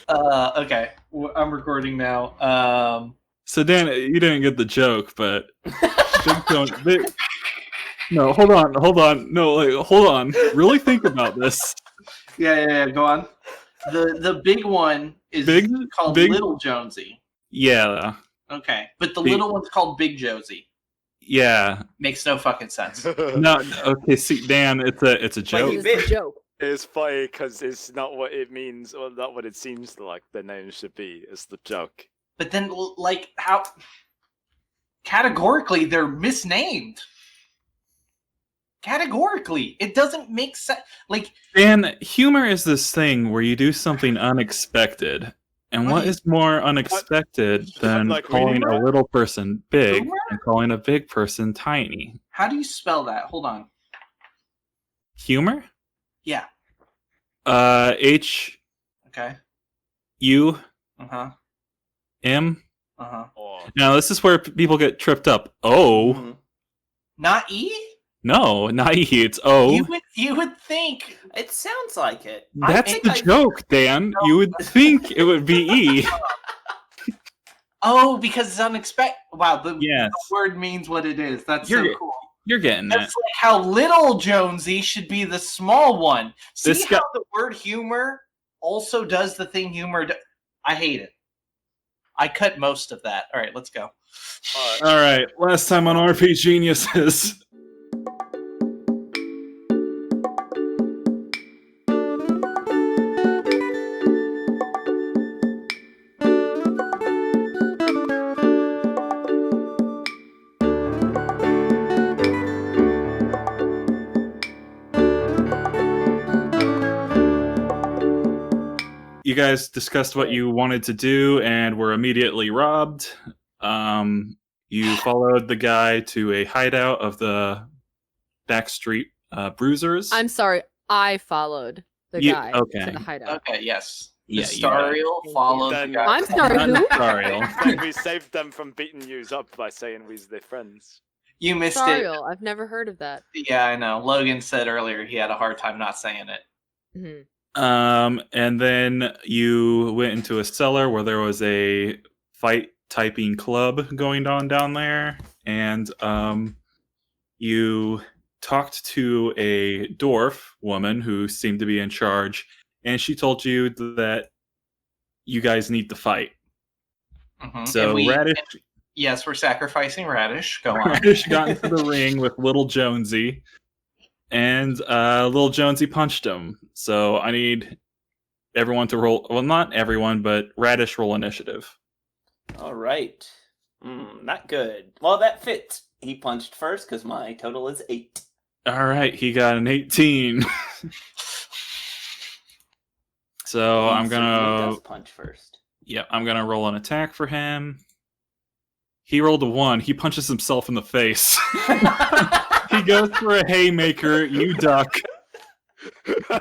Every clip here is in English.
Okay. I'm recording now. So Dan, you didn't get the joke, but no, hold on. No, hold on. Really think about this. Yeah. Go on. The big one is Big, called big. Little Jonesy. Yeah. Okay, but the little one's called Big Josie. Yeah. Makes no fucking sense. No. Okay. See, Dan, it's a joke. It's a joke. It's funny because it's not what it means, or not what it seems like the name should be. It's the joke. But then, like, how categorically they're misnamed. Categorically, it doesn't make sense. Like, Dan, humor is this thing where you do something unexpected. And what is more unexpected than calling a little person big and calling a big person tiny? How do you spell that? Hold on. Humor? Yeah. H. Okay. U. M. Now this is where people get tripped up. O. Not E? No, not E. It's O. You would think it sounds like it. That's the joke, Dan. You would think it would be E. Oh, because it's unexpected. Wow, the word means what it is. That's so cool. You're getting that. That's like how Little Jonesy should be the small one. See how the word humor also does the thing humor. I hate it. I cut most of that. All right, let's go. All right, last time on RPGeniuses. You guys discussed what you wanted to do and were immediately robbed. You followed the guy to a hideout of the backstreet bruisers. I'm sorry, I followed the guy to the hideout. Okay, yes. Yeah, Stariel followed the guy. I'm sorry, who? We saved them from beating you up by saying we're their friends. You missed Stariel, I've never heard of that. Yeah, I know. Logan said earlier he had a hard time not saying it. Mm-hmm. And then you went into a cellar where there was a fight typing club going on down there, and you talked to a dwarf woman who seemed to be in charge, and she told you that you guys need to fight. So Radish... Yes, we're sacrificing Radish. Go on. Radish got into the ring with Little Jonesy, and Little Jonesy punched him. So I need everyone to roll... Well, not everyone, but Radish roll initiative. All right. Not good. Well, that fits. He punched first because my total is 8. All right, he got an 18. So I'm gonna... He does punch first. Yep, I'm gonna roll an attack for him. He rolled a 1. He punches himself in the face. He goes for a haymaker. You duck. Wow.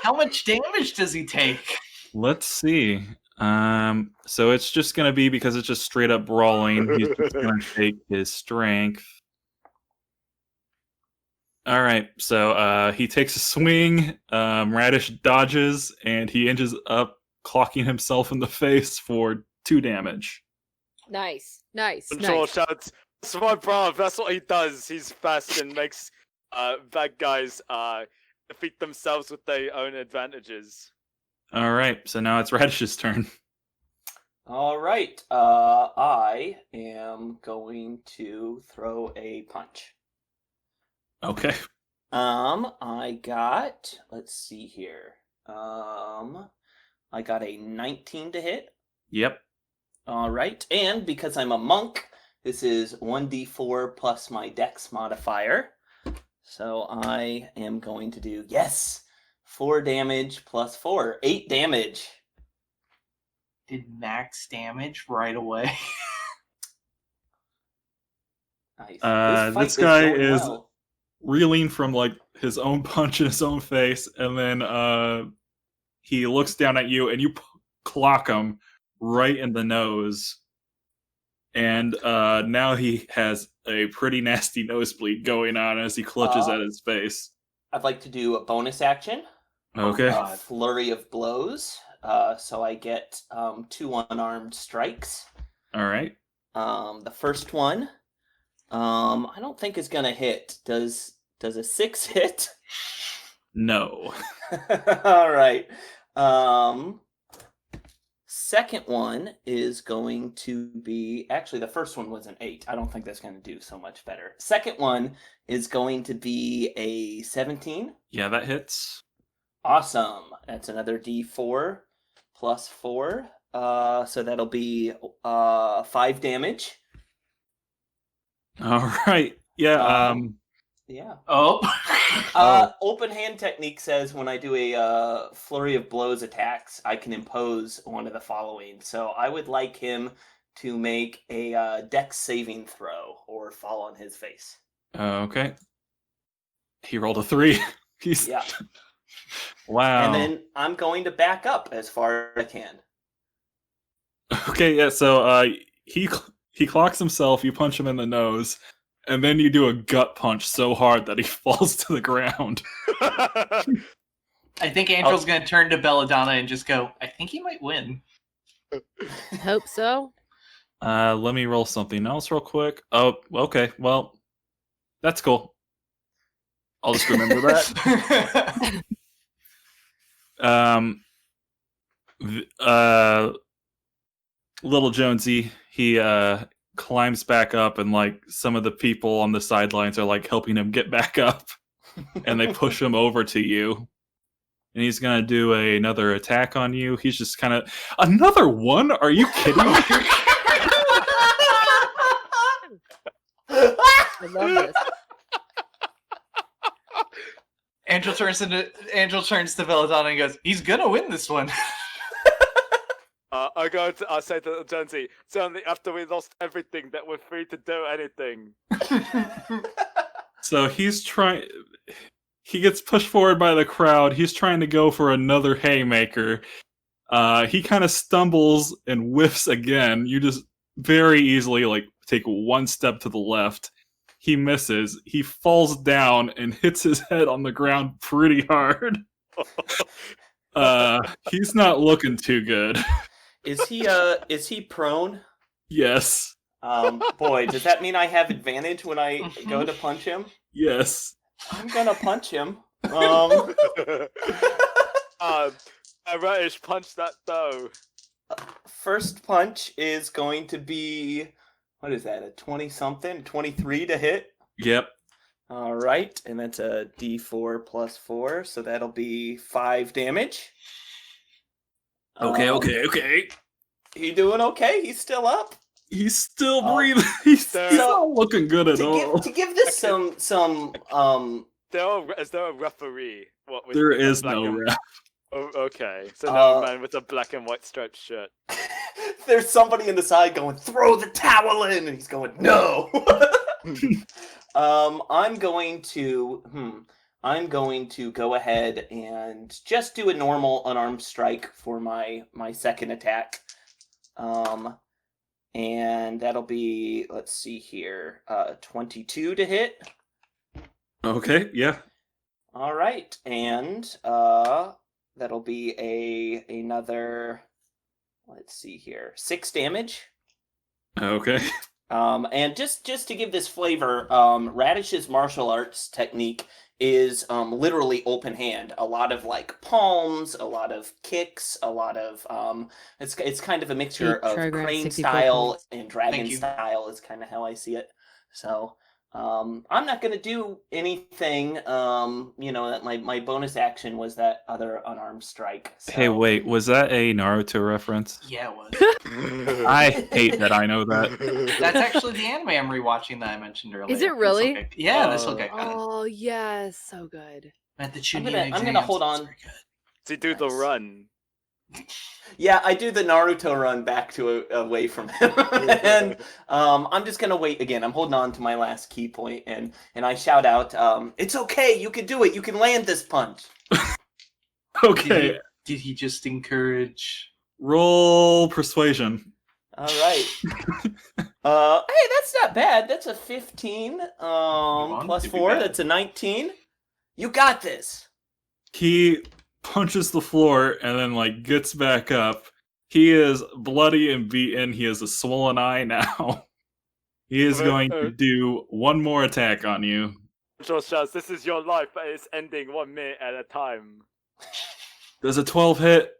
How much damage does he take? Let's see. So it's just gonna be, because it's just straight up brawling, he's just gonna take his strength. All right, so he takes a swing. Radish dodges, and he ends up clocking himself in the face for 2 damage. Nice. Androl shouts, "That's my brother. That's what he does. He's fast and makes bad guys defeat themselves with their own advantages." All right, so now it's Radish's turn. All right, I am going to throw a punch. Okay. I got, let's see here. I got a 19 to hit. Yep. All right, and because I'm a monk, this is 1d4 plus my dex modifier. So I am going to do, 4 damage plus 4, 8 damage. Did max damage right away. Nice. This guy is reeling from like his own punch in his own face, and then he looks down at you, and you clock him right in the nose, and now he has a pretty nasty nosebleed going on as he clutches at his face. I'd like to do a bonus action. Okay. Flurry of blows. So I get 2 unarmed strikes. All right. The first one, I don't think is gonna hit. Does a 6 hit? No. All right. Second one is going to be actually the first one was an 8. I don't think that's going to do so much better. Second one is going to be a 17. Yeah, that hits. Awesome. That's another D4 plus 4. So that'll be 5 damage. All right. Yeah. Yeah. Oh. Open hand technique says when I do a flurry of blows attacks, I can impose one of the following. So I would like him to make a dex saving throw or fall on his face. Okay. He rolled a 3. He's... Yeah. Wow. And then I'm going to back up as far as I can. Okay, yeah, so he clocks himself, you punch him in the nose, and then you do a gut punch so hard that he falls to the ground. I think Androl's going to turn to Belladonna and just go, I think he might win. I hope so. Let me roll something else real quick. Oh, okay, well, that's cool. I'll just remember that. Little Jonesy, he climbs back up, and like some of the people on the sidelines are like helping him get back up, and they push him over to you. And he's gonna do another attack on you. He's just kind of another one. Are you kidding me? I love this. Androl turns to Belladonna and goes, he's gonna win this one. I'll say to Jonesy, it's only after we lost everything that we're free to do anything. So he's trying. He gets pushed forward by the crowd. He's trying to go for another haymaker. He kind of stumbles and whiffs again. You just very easily like take one step to the left. He misses. He falls down and hits his head on the ground pretty hard. He's not looking too good. Is he prone? Yes. Boy, does that mean I have advantage when I go to punch him? Yes. I'm gonna punch him. Radish, punch that though. First punch is going to be, what is that, a 20-something? 23 to hit? Yep. All right, and that's a D4 plus 4, so that'll be 5 damage. Okay. He doing okay? He's still up? He's still breathing. He's not looking good at all. To give this some Is there a referee? There is no ref. Oh, okay, so no man with a black and white striped shirt. There's somebody in the side going, throw the towel in, and he's going, no. I'm going to go ahead and just do a normal unarmed strike for my second attack. And that'll be, let's see here, 22 to hit. Okay, yeah. All right, and that'll be another, let's see here, 6 damage. Okay. And just to give this flavor, Radish's martial arts technique is literally open hand. A lot of like palms, a lot of kicks, a lot of it's kind of a mixture of crane style and dragon style is kind of how I see it. So I'm not gonna do anything. That my bonus action was that other unarmed strike. So. Hey, wait, was that a Naruto reference? Yeah, it was. I hate that I know that. That's actually the anime I'm rewatching that I mentioned earlier. Is it really? This will get good. Oh yes, so good. At the I'm gonna hold on. Does he do the run? Yeah, I do the Naruto run back to away from him, and I'm just gonna wait again. I'm holding on to my last key point, and I shout out, "It's okay, you can do it. You can land this punch." Okay. Did he just encourage? Roll persuasion. All right. Hey, that's not bad. That's a 15 plus 4. That's a 19. You got this. He punches the floor and then like gets back up. He is bloody and beaten. He has a swollen eye now. He is going to do one more attack on you. Josh, this is your life, but it's ending 1 minute at a time. Does a 12 hit?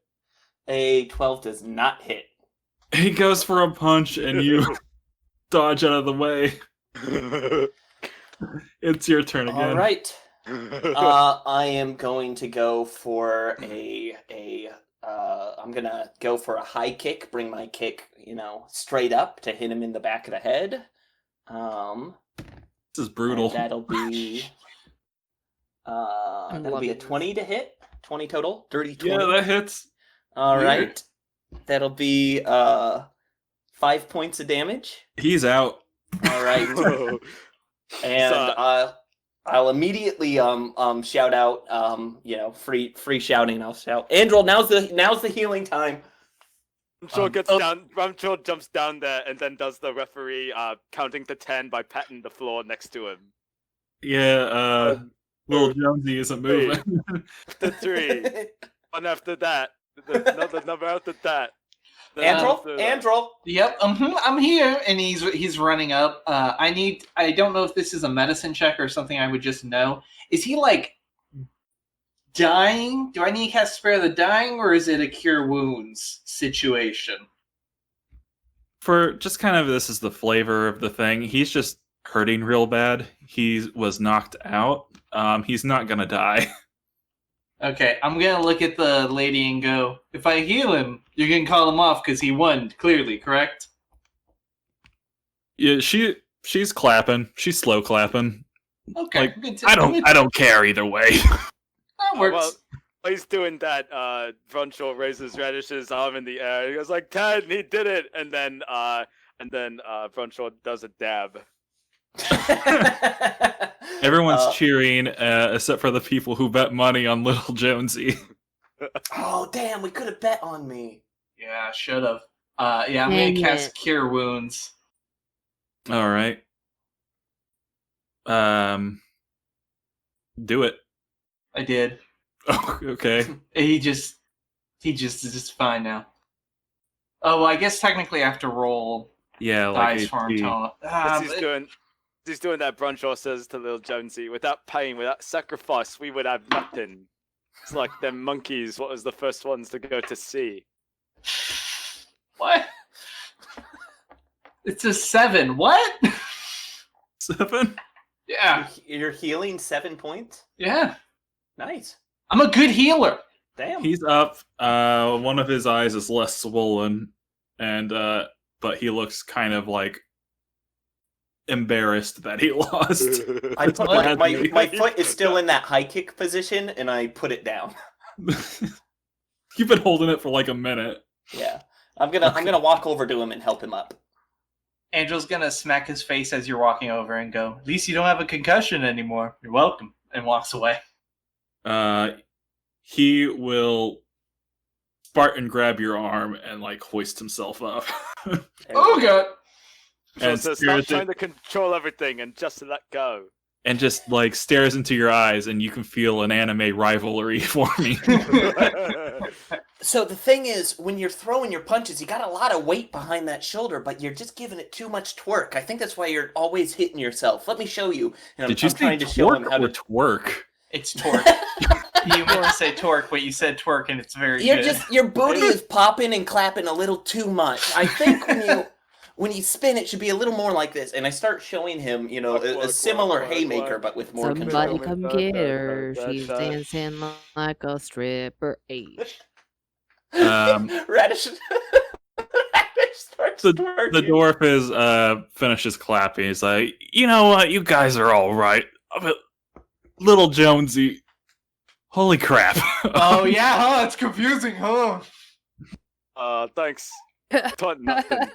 A 12 does not hit. He goes for a punch and you dodge out of the way. It's your turn again. All right. I am going to go for I'm gonna go for a high kick. Bring my kick, straight up to hit him in the back of the head. This is brutal. That'll be a 20 to hit. 20 total. Dirty 20. Yeah, that hits. All right. That'll be 5 points of damage. He's out. All right. And I'll immediately shout out free shouting. I'll shout, Androl, now's the healing time. Ramchor jumps down there and then does the referee counting to 10 by patting the floor next to him. Yeah, little Jonesy isn't moving. The 3. One after that. Another number after that. Androl. Yep, I'm here, and he's running up. I don't know if this is a medicine check or something I would just know. Is he like dying? Do I need to cast Spare the Dying, or is it a Cure Wounds situation? For just kind of, this is the flavor of the thing. He's just hurting real bad. He was knocked out. He's not gonna die. Okay, I'm gonna look at the lady and go, if I heal him, you can call him off because he won, clearly, correct? Yeah, she's clapping. She's slow clapping. Okay, like, I don't care either way. That works. Well, while he's doing that, Brunchel raises Radish's arm in the air. He goes like, 10, he did it! And then Brunchel does a dab. Everyone's cheering, except for the people who bet money on little Jonesy. Oh, damn, we could have bet on me. Yeah, should have. I'm going to cast Cure Wounds. All right. Do it. I did. Oh, okay. He just is fine now. Oh, well, I guess technically I have to roll dice for him. He's doing that. Brunchel says to little Jonesy, without pain, without sacrifice, we would have nothing. It's like them monkeys, what was the first ones to go to sea? What? It's a 7. What? 7? Yeah. You're healing 7 points? Yeah. Nice. I'm a good healer. Damn. He's up. One of his eyes is less swollen, and but he looks kind of like embarrassed that he lost. I put my foot is still in that high kick position, and I put it down. You've been holding it for like a minute. Yeah, I'm gonna walk over to him and help him up. Angel's gonna smack his face as you're walking over and go, "At least you don't have a concussion anymore. You're welcome," and walks away. He will Spartan grab your arm and like hoist himself up. Oh god! And so stop trying to control everything and just let go. And just like stares into your eyes, and you can feel an anime rivalry forming. So the thing is, when you're throwing your punches, you got a lot of weight behind that shoulder, but you're just giving it too much twerk. I think that's why you're always hitting yourself. Let me show you. And Did you say twerk or twerk? It's torque. You meant to say torque, but you said twerk, and it's very good. Your booty is popping and clapping a little too much. I think when you spin, it should be a little more like this. And I start showing him, a similar haymaker, but with more control. Somebody come get her. She's dancing like a stripper. Radish starts twerking. The dwarf is finishes clapping. He's like, you know what? You guys are all right. Little Jonesy. Holy crap. Oh, yeah, huh? It's confusing, huh? Thanks. Taught nothing.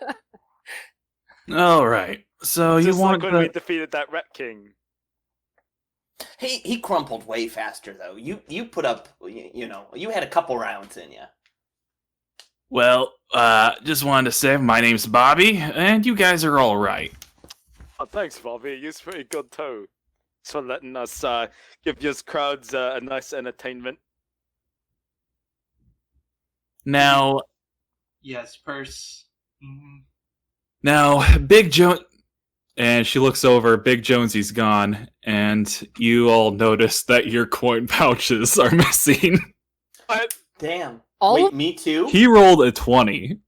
All right. So just you want like when we defeated that Ret King. He crumpled way faster, though. You put up, you had a couple rounds in you. Well, just wanted to say my name's Bobby, and you guys are all right. Oh, thanks, Bobby. You're pretty good, too. Thanks for letting us give your crowds a nice entertainment. Now, Yes, purse. Mhm. now, Big Jones, and she looks over. Big Jonesy's gone, and you all notice that your coin pouches are missing. What? Damn. All Wait, of- me too? He rolled a 20.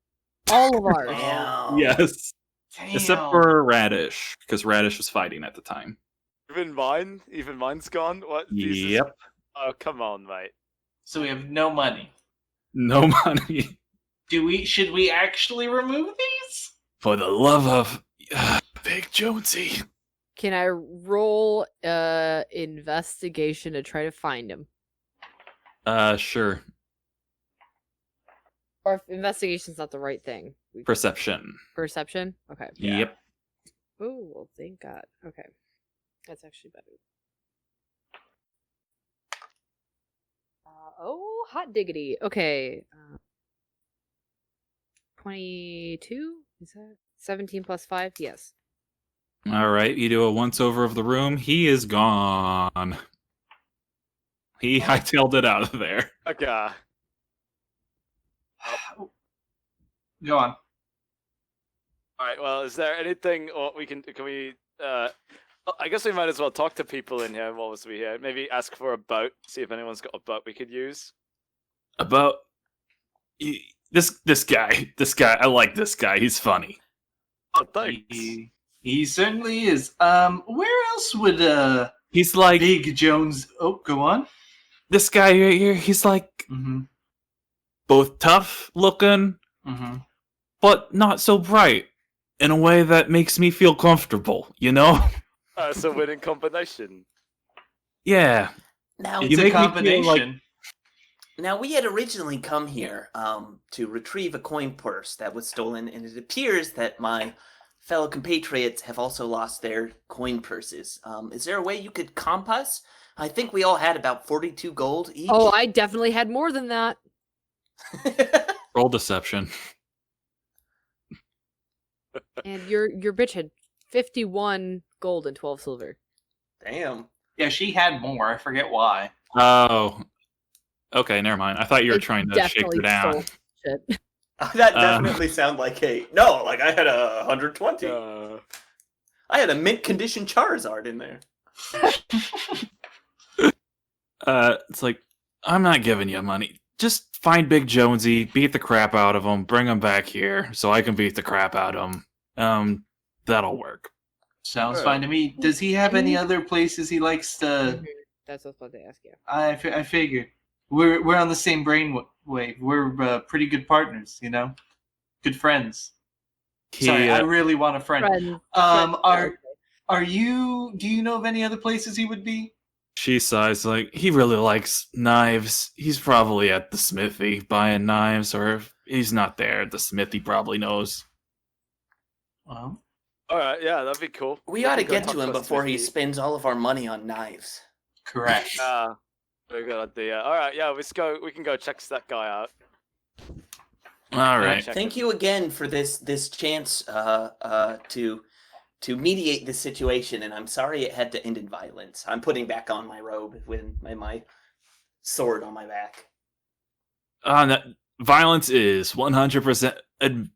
All of ours. Damn. Yes, Damn. except for Radish, because Radish was fighting at the time. Even mine? Even mine's gone? What? Jesus. Yep, Oh, come on, mate. So we have no money. no money. Should we actually remove these? For the love of Big Jonesy. Can I roll investigation to try to find him? Sure. Or if investigation's not the right thing. Perception. Perception? Okay. Yeah. Yep. Oh, well, thank God. Okay. That's actually better. Oh, hot diggity. Okay. 22? Is that 17 plus 5? Yes. All right, you do a once over of the room. He is gone. He hightailed it out of there. Okay. Go on. All right. Well, is there anything or can we? I guess we might as well talk to people in here whilst we're here. Maybe ask for a boat. See if anyone's got a boat we could use. About this guy. I like this guy. He's funny. Oh, thanks. He certainly is. Where else would He's like Big Jones? Oh, go on. this guy right here. He's like Mm-hmm. both tough looking, Mm-hmm. but not so bright. In a way that makes me feel comfortable. You know? It's a winning combination. Yeah. Now, You It's a make me feel combination. now we had originally come here to retrieve a coin purse that was stolen, and it appears that my fellow compatriots have also lost their coin purses. Is there a way you could comp us? I think we all had about 42 gold each. Oh, I definitely had more than that. Roll deception. And your bitch had 51 gold and 12 silver. Damn. Yeah, she had more. I forget why. Oh. Okay, never mind. I thought you were It trying to shake her definitely down. stole shit. That definitely sound like like I had 120. I had a mint condition Charizard in there. It's like, I'm not giving you money. Just find Big Jonesy, beat the crap out of him, bring him back here so I can beat the crap out of him. That'll work. Sounds Sure. fine to me. Does he have any other places he likes to? Mhm. That's what I was about to ask you. I figured we're on the same brainwave. We're pretty good partners, you know, good friends. Sorry, I really want a friend. Friends. Are you? Do you know of any other places he would be? She sighs like, he really likes knives. He's probably at the smithy buying knives, or if he's not there at the smithy, probably knows. Well, All right. Yeah, that'd be cool. We ought to can go get talk to him a before he smithy. spends all of our money on knives. correct. Very good idea. All right. Yeah, we can go check that guy out. All right. Check Thank it. you again for this chance to mediate this situation, and I'm sorry it had to end in violence. I'm putting back on my robe with my sword on my back. Violence is 100%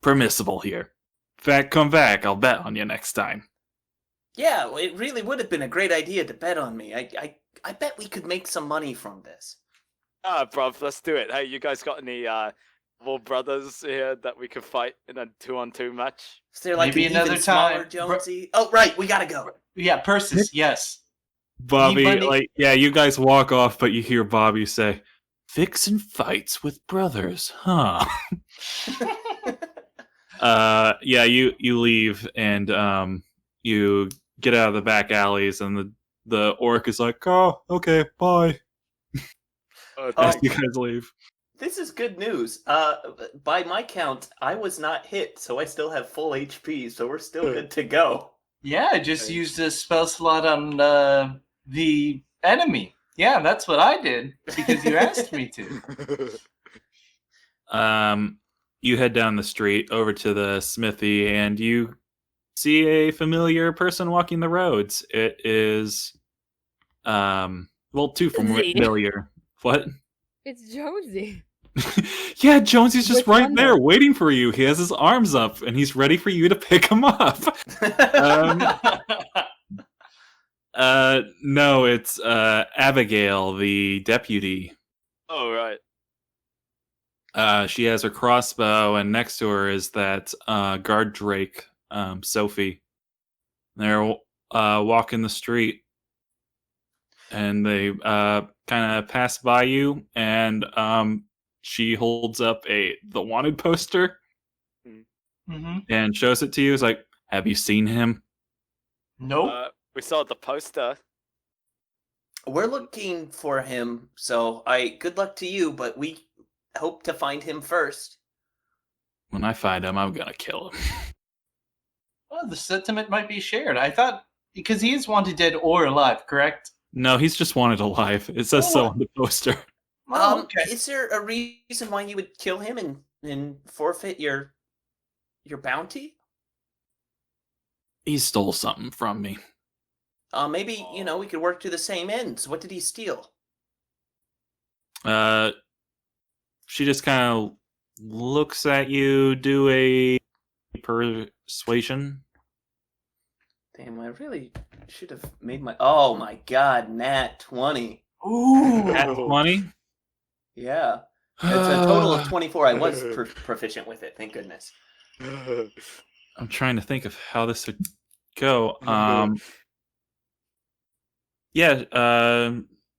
permissible here. In fact, come back. I'll bet on you next time. Yeah, well, it really would have been a great idea to bet on me. I bet we could make some money from this. Bruv, let's do it. Hey, you guys got any little brothers here that we could fight in a 2-on-2 match? Is there like Maybe an another even smaller time. Jonesy? Oh, right, we gotta go. Yeah, purses. Yes. Bobby, Anybody- you guys walk off, but you hear Bobby say, "Fixin' fights with brothers, huh?" You leave and you get out of the back alleys, and the orc is like, "Oh, okay, bye." Oh, Oh, As thanks. you guys leave. This is good news. By my count, I was not hit, so I still have full HP, so we're still good to go. Yeah, I just used a spell slot on the enemy. Yeah, that's what I did because you asked me to. You head down the street over to the smithy, and you see a familiar person walking the roads. It is, two Jonesy. familiar. What? It's Jonesy. Yeah, Jonesy's just Which right one, there though? waiting for you. He has his arms up and he's ready for you to pick him up. No, it's Abigail, the deputy. Oh, right. She has her crossbow, and next to her is that guard Drake, Sophie. They're walking the street, and they kind of pass by you, and she holds up the wanted poster Mm-hmm. and shows it to you. It's like, have you seen him? Nope. We saw the poster. We're looking for him, so good luck to you, but we hope to find him first. When I find him, I'm gonna kill him. Well, the sentiment might be shared. I thought because he is wanted dead or alive, correct? No, he's just wanted alive. It says so on the poster. Oh, okay. Is there a reason why you would kill him and forfeit your bounty? He stole something from me. Maybe we could work to the same ends. What did he steal? She just kind of looks at you, do a persuasion. Damn, I really should have made my. Oh my god, nat 20. Ooh. At 20? Yeah. It's a total of 24. I was proficient with it, thank goodness. I'm trying to think of how this would go.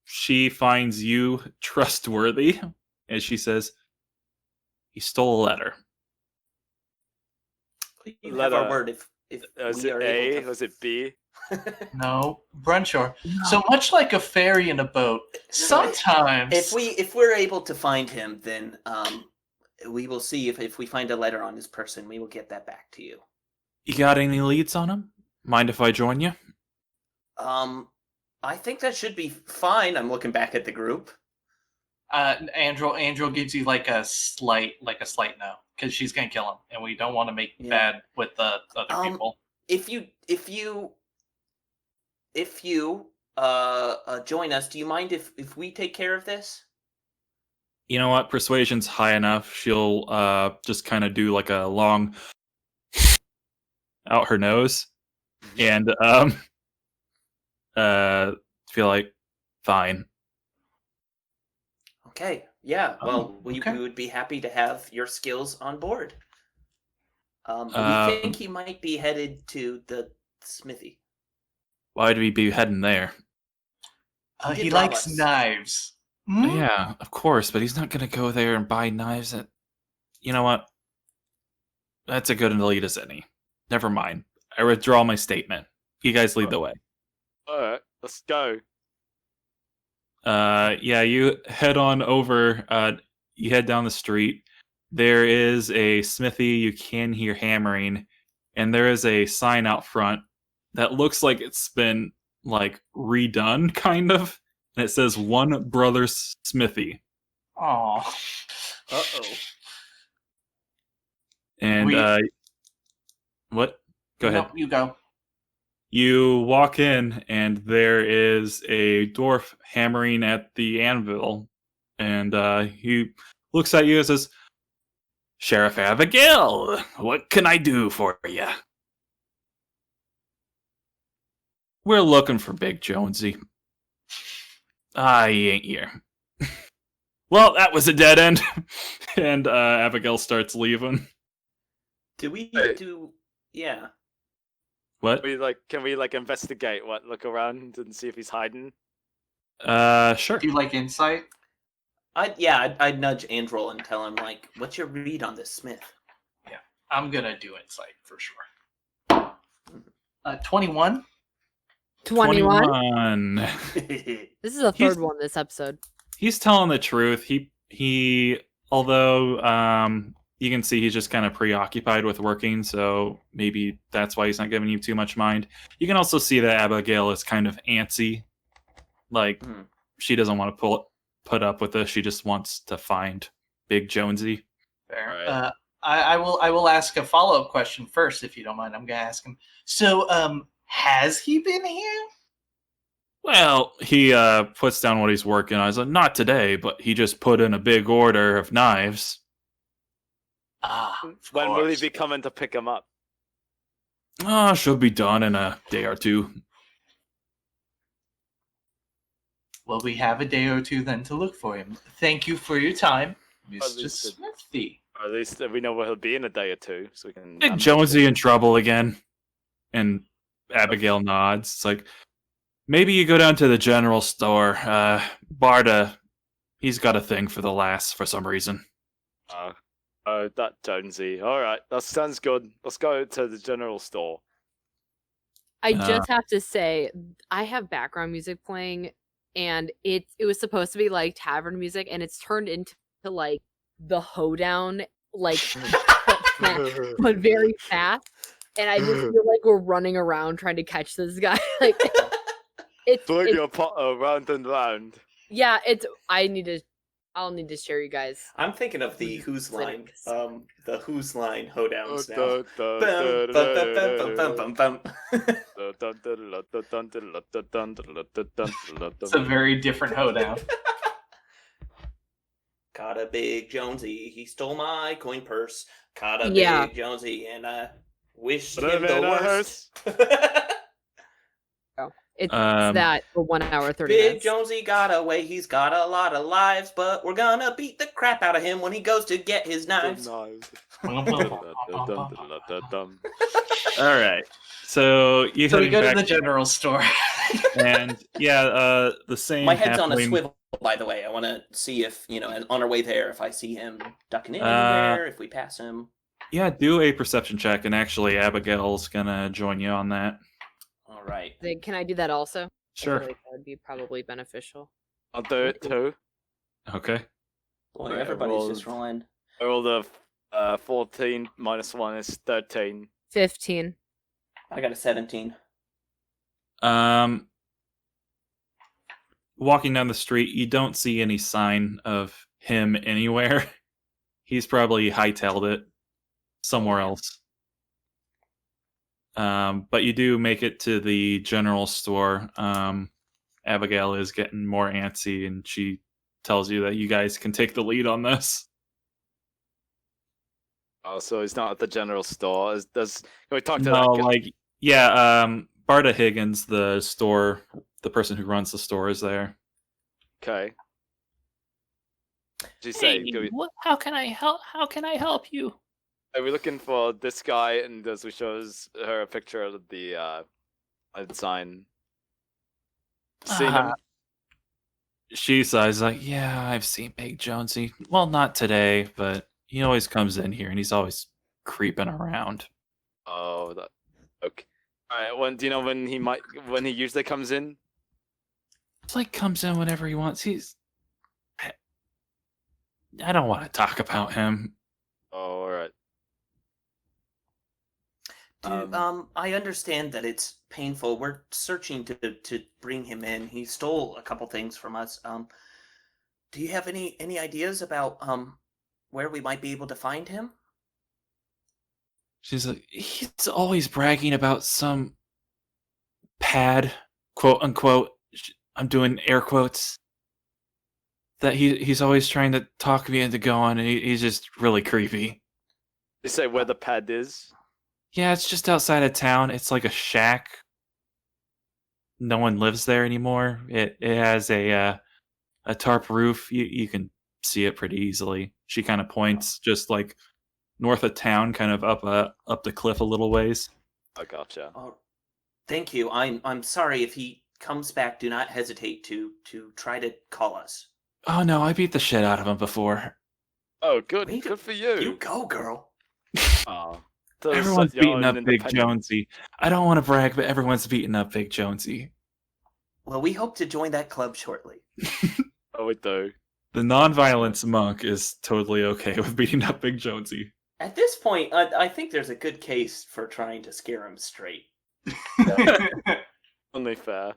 She finds you trustworthy, and she says, he stole a letter. You have our word if Was we it are A? able to... Was it B? No, Brunchor. So much like a ferry in a boat, sometimes If we're able to find him, then we will see if we find a letter on his person, we will get that back to you. You got any leads on him? Mind if I join you? I think that should be fine. I'm looking back at the group. Androl gives you like a slight no, because she's gonna kill him, and we don't want to make bad with the other people. If you join us, do you mind if we take care of this? You know what? Persuasion's high enough. She'll just kind of do like a long out her nose, and feel like fine. Okay. Yeah. Well, we would be happy to have your skills on board. We think he might be headed to the smithy. Why'd we be heading there? He likes knives. Mm-hmm. Yeah, of course, but he's not gonna go there and buy knives. You know what? That's a good lead as any. Never mind. I withdraw my statement. You guys lead the way. Alright, let's go. Yeah, you head on over. You head down the street. There is a smithy. You can hear hammering, and there is a sign out front that looks like it's been like redone, kind of. And it says "One Brothers Smithy." Oh. Uh-oh. And what? Go ahead. No, you go. You walk in, and there is a dwarf hammering at the anvil, and he looks at you and says, "Sheriff Abigail, what can I do for you?" "We're looking for Big Jonesy." He ain't here." "Well, that was a dead end." And Abigail starts leaving. Do we do? Yeah. What? Can we investigate? Look around and see if he's hiding? Sure. Do you like insight? I'd nudge Androl and tell him what's your read on this Smith? Yeah, I'm gonna do insight for sure. 21. 21. This is the third one this episode. He's telling the truth. He although you can see he's just kind of preoccupied with working, so maybe that's why he's not giving you too much mind. You can also see that Abigail is kind of antsy. She doesn't want to put up with this. She just wants to find Big Jonesy. Fair. Right. I will ask a follow-up question first, if you don't mind. I'm gonna ask him. So, has he been here? Well, he puts down what he's working on. He's like, not today, but he just put in a big order of knives. Of When will he course. be coming to pick him up? Oh, should be done in a day or two. Well, we have a day or two then to look for him. Thank you for your time, Mr. least it- Smithy. Or at least we know where he'll be in a day or two, so we can. Big Jonesy in trouble again. And Abigail nods. It's like, maybe you go down to the general store. Barda, he's got a thing for the lass for some reason. That Jonesy. All right, that sounds good. Let's go to the general store. I just have to say, I have background music playing, and it was supposed to be like tavern music, and it's turned into like the hoedown, like but very fast. And I just feel like we're running around trying to catch this guy. Like it's your Potter round and round. yeah. I'll need to share you guys. I'm thinking of the Who's line, the Who's line hoedowns now. It's a very different hoedown. Caught a big Jonesy, he stole my coin purse. Caught a Yeah. big Jonesy, and I wished Put him him the in a worst. It's Um, that for 1 hour 30 Big minutes. Jonesy got away, he's got a lot of lives, but we're gonna beat the crap out of him when he goes to get his knives. All right. So you So we heading go to back the general store. and yeah, the same. My head's on a halfling- swivel, by the way. I want to see if, on our way there, if I see him ducking in anywhere, if we pass him. Yeah, do a perception check, and actually, Abigail's gonna join you on that. All right. Can I do that also? I Sure. feel like that would be probably beneficial. I'll do it too. Okay. Boy, Right, everybody's just rolled. rolling. I rolled a 14 minus 1 is 13. 15. I got a 17. Walking down the street, you don't see any sign of him anywhere. He's probably hightailed it somewhere else. But you do make it to the general store. Abigail is getting more antsy, and she tells you that you guys can take the lead on this. Oh, so he's not at the general store. Can we talk to No, that guy? Barda Higgins, the person who runs the store, is there. Okay. Did you say? How can I help? How can I help you? Are we looking for this guy? And does we shows her a picture of the sign? Seen him? She sighs like, yeah, I've seen Big Jonesy. Well, not today, but he always comes in here, and he's always creeping around. Oh, that. Okay. All right. Do you know when he usually comes in? It's like comes in whenever he wants. I don't want to talk about him. Oh, all right. I understand that it's painful. We're searching to bring him in. He stole a couple things from us. Do you have any ideas about where we might be able to find him? She's like, he's always bragging about some pad, quote unquote. I'm doing air quotes. That he's always trying to talk me into going, and he's just really creepy. You say where the pad is? Yeah, it's just outside of town. It's like a shack. No one lives there anymore. It has a tarp roof. You can see it pretty easily. She kind of points just like north of town, kind of up the cliff a little ways. I gotcha. Oh, thank you. I'm sorry if he comes back. Do not hesitate to try to call us. Oh no, I beat the shit out of him before. Oh, good. Wait, Good for you. You go, girl. Oh. Everyone's beating up Big Jonesy. I don't want to brag, but everyone's beating up Big Jonesy. Well, we hope to join that club shortly. Oh, we do. The non-violence monk is totally okay with beating up Big Jonesy. At this point, I think there's a good case for trying to scare him straight. Only fair.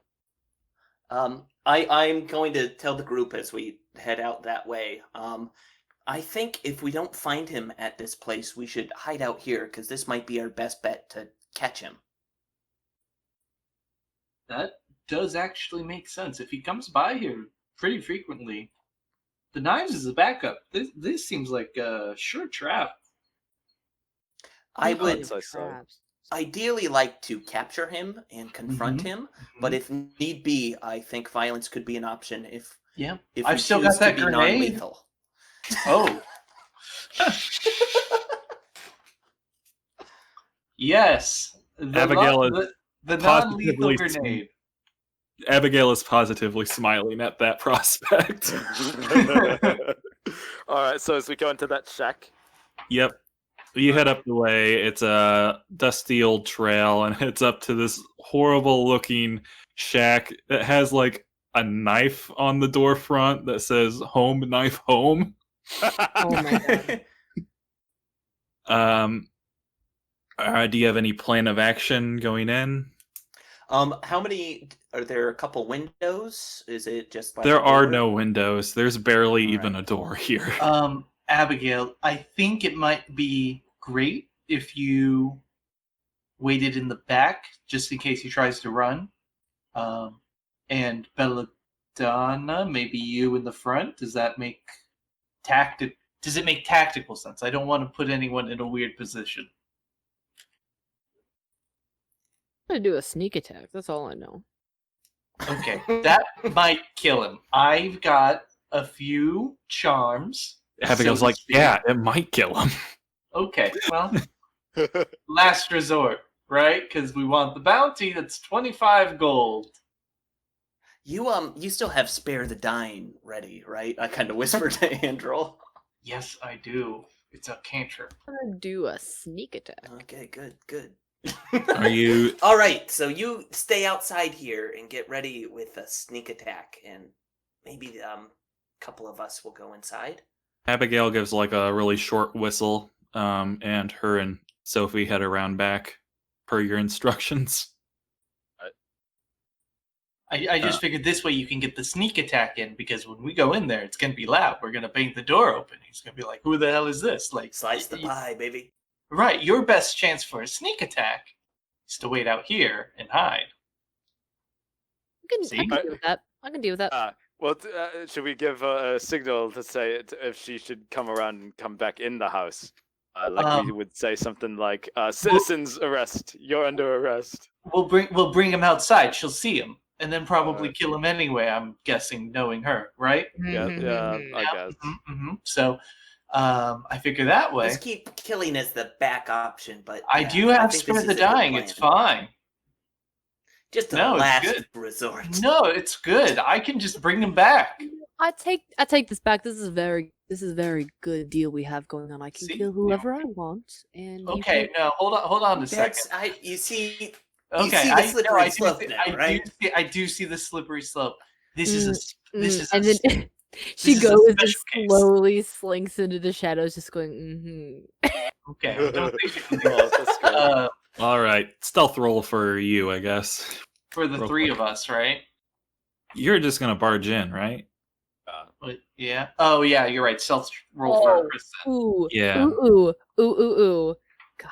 I'm going to tell the group as we head out that way. I think if we don't find him at this place, we should hide out here, because this might be our best bet to catch him. That does actually make sense. If he comes by here pretty frequently, the knives is a backup. This seems like a sure trap. I Speaking would of say so. traps, ideally like to capture him and confront him, but if need be, I think violence could be an option if Yeah, if I've we still choose got that to be grenade. non-lethal. Oh. Yes. Abigail is the non-lethal positively grenade. Abigail is positively smiling at that prospect. All right, so as we go into that shack, Yep. You head up the way. It's a dusty old trail, and it's up to this horrible-looking shack that has like a knife on the door front that says "Home Knife Home." oh my god. Do you have any plan of action going in? How many are there? A couple windows? Is it just like There a are door? no windows. There's barely All even right. a door here. Abigail, I think it might be great if you waited in the back just in case he tries to run. And Belladonna, maybe you in the front. Does it make tactical sense? I don't want to put anyone in a weird position. I'm gonna do a sneak attack. That's all I know. Okay, that might kill him. I've got a few charms. Abigail's so to like, speak. yeah, it might kill him. Okay, well, last resort, right? Because we want the bounty. That's 25 gold. You still have spare the dying ready, right? I kind of whispered to Androl. Yes, I do. It's a cantrip. I'm gonna do a sneak attack. Okay, good. Are you? All right, so you stay outside here and get ready with a sneak attack, and maybe a couple of us will go inside. Abigail gives like a really short whistle, and her and Sophie head around back per your instructions. I just figured this way you can get the sneak attack in, because when we go in there, it's going to be loud. We're going to bang the door open. He's going to be like, who the hell is this? Like, Slice the pie, baby. Right, your best chance for a sneak attack is to wait out here and hide. I can deal with that. I can deal with that. well, should we give a signal to say if she should come around and come back in the house? We would say something like, "Citizens arrest! You're under arrest." We'll bring him outside. She'll see him, and then probably kill him anyway. I'm guessing, knowing her, right? Yeah, I guess. So, I figure that way. Let's keep killing as the back option, but I do have spare the dying. It's fine. Just a No, it's last good. resort. No, it's good. I can just bring him back. I take this back. This is a very good deal we have going on. I can kill whoever I want, and you Okay, no, hold on a second. You see Okay, the slippery slope now, right? I do see the slippery slope. This is and then she is a goes and special case. slowly slinks into the shadows, just going. Okay. I don't think you can do Oh, that's good. All right, stealth roll for you, I guess. for the Real three quick. of us, right? You're just gonna barge in, right? But, yeah. Oh, yeah. You're right. Self roll for a percent. Ooh, Yeah. ooh. God.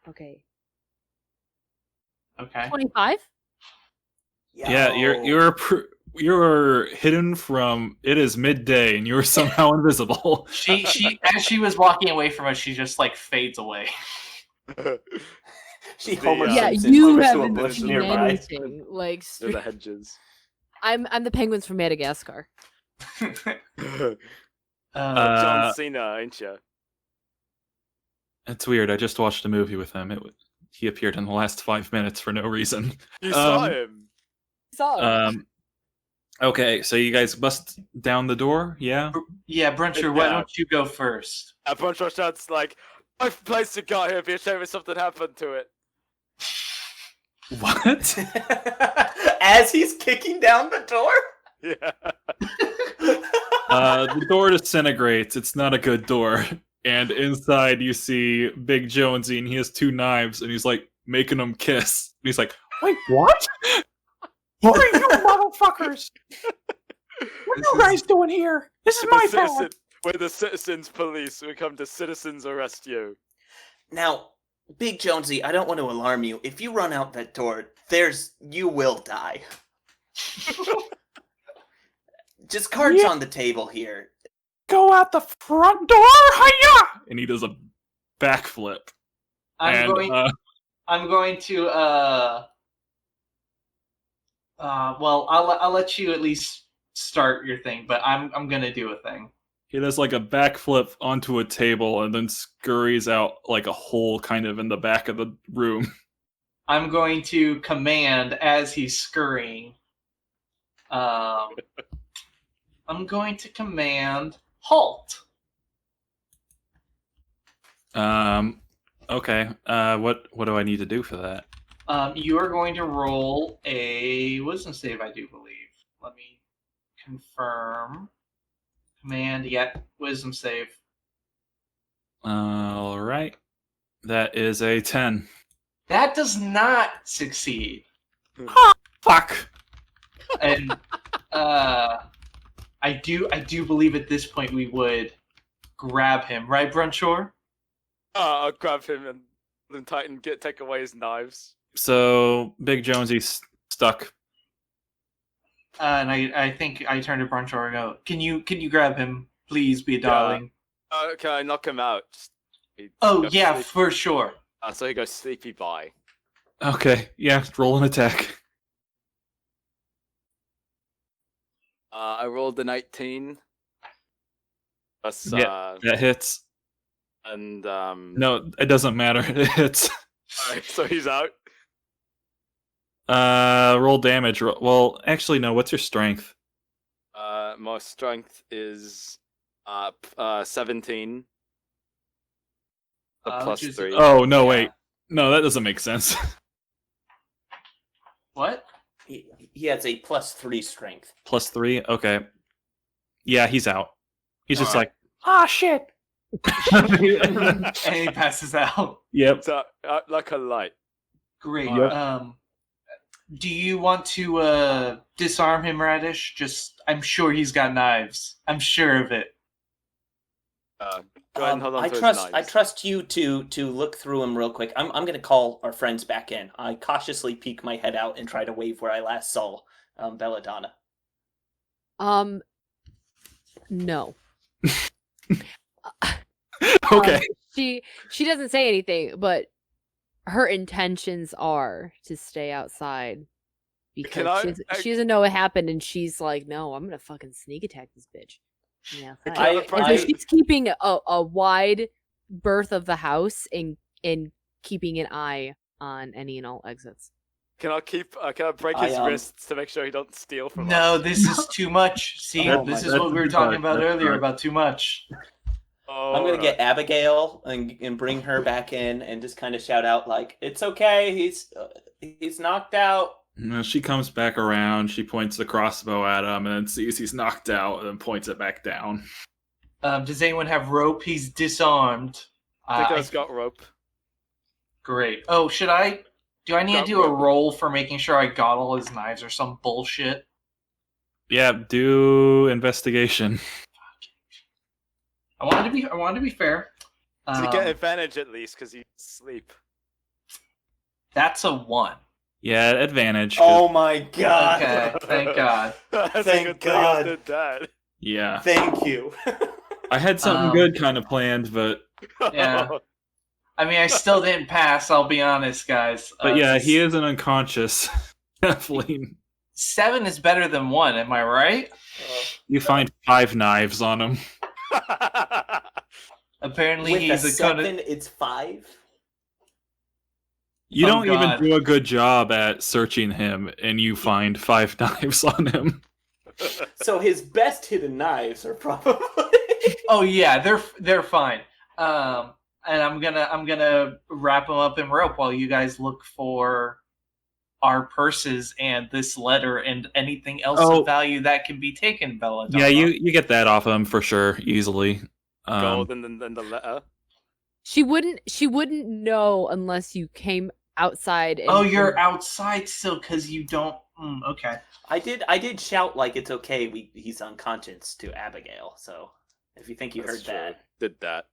Okay. Okay. 25. Yeah, you're hidden from. It is midday, and you're somehow invisible. She as she was walking away from us, she just like fades away. She The, Homer Yeah, Simpson you over to a haven't bush seen nearby. anything. Like, Through the hedges. I'm the penguins from Madagascar. John Cena, ain't you? It's weird. I just watched a movie with him. He appeared in the last 5 minutes for no reason. You saw him. Okay, so you guys bust down the door, yeah? Yeah, Bruncher, why don't you go first? A bunch of shots like, I've placed a guy here. Be ashamed if something happened to it. What? As he's kicking down the door? Yeah. The door disintegrates. It's not a good door. And inside you see Big Jonesy, and he has 2 knives, and he's like making them kiss. And he's like, wait, what? What are you motherfuckers? What are you guys doing here? This is my town. We're the citizens police. We come to citizens arrest you. Now, Big Jonesy, I don't want to alarm you. If you run out that door, you will die. Just cards on the table here. Go out the front door, hiya! And he does a backflip. I'm And, going to well, I'll let you at least start your thing, but I'm gonna do a thing. he does like a backflip onto a table and then scurries out like a hole kind of in the back of the room. I'm going to command as he's scurrying. I'm going to command halt. Okay. What do I need to do for that? You are going to roll a wisdom save, I do believe. Let me confirm. Command, wisdom save. All right. That is a 10. That does not succeed. Fuck. And I do believe at this point we would grab him, right, Brunshore? I'll grab him and then Titan take away his knives. So Big Jonesy's stuck. And I think I turn to Brunshore and go, Can you grab him? Please be a darling. Can I knock him out? Oh yeah, for sure. So he goes sleepy bye. Okay. Yeah. Roll an attack. I rolled an 18. That's Yeah, that hits. and No, it doesn't matter. It hits. alright, so he's out. Roll damage. Well, actually, no. What's your strength? My strength is 17. Plus Which is- 3. Oh no, Yeah. wait. No, that doesn't make sense. What? He has a +3 strength. Plus 3. Okay. Yeah, he's out. He's just Alright. like, ah, shit. And he passes out. Yep. So, like a light. Great. Yep. Do you want to disarm him, Radish? I'm sure he's got knives. I'm sure of it. Go ahead and hold on I to his trust knives. you to look through him real quick. I'm going to call our friends back in. I cautiously peek my head out and try to wave where I last saw Belladonna. No. Okay. She doesn't say anything, but her intentions are to stay outside because she doesn't know what happened, and she's like, "No, I'm gonna fucking sneak attack this bitch." Yeah, so she's keeping a wide berth of the house and keeping an eye on any and all exits. Can I break his wrists to make sure he don't steal from us? No, this is too much. See, this is what we were talking about earlier about too much. Oh, I'm going to get Abigail and bring her back in and just kind of shout out like, "It's okay. He's knocked out." She comes back around. She points the crossbow at him and then sees he's knocked out and then points it back down. Does anyone have rope? He's disarmed. I think I've got rope. Great. Oh, do I need to do a roll for making sure I got all his knives or some bullshit? Yeah, do investigation. I wanted to be fair. So you get advantage at least because you sleep. That's a 1. Yeah, advantage. Oh my god. Okay, thank God. Thank God. Did that. Yeah. Thank you. I had something good kind of planned, but Yeah. I mean, I still didn't pass, I'll be honest, guys. But yeah, he isn't unconscious. Definitely. 7 is better than 1, am I right? You find 5 knives on him. Apparently With he's a a 7, it's 5. You don't even God. do a good job at searching him, and you find 5 knives on him. So his best hidden knives are probably. Oh yeah, they're fine. And I'm gonna wrap them up in rope while you guys look for our purses and this letter and anything else of value that can be taken, Bella. Yeah, you get that off him for sure, easily. Gold and then the letter. She wouldn't know unless you came outside. Oh, you're outside still because you don't. Okay. I did shout like it's okay. He's unconscious to Abigail. So if you think you That's heard true. that, Did that.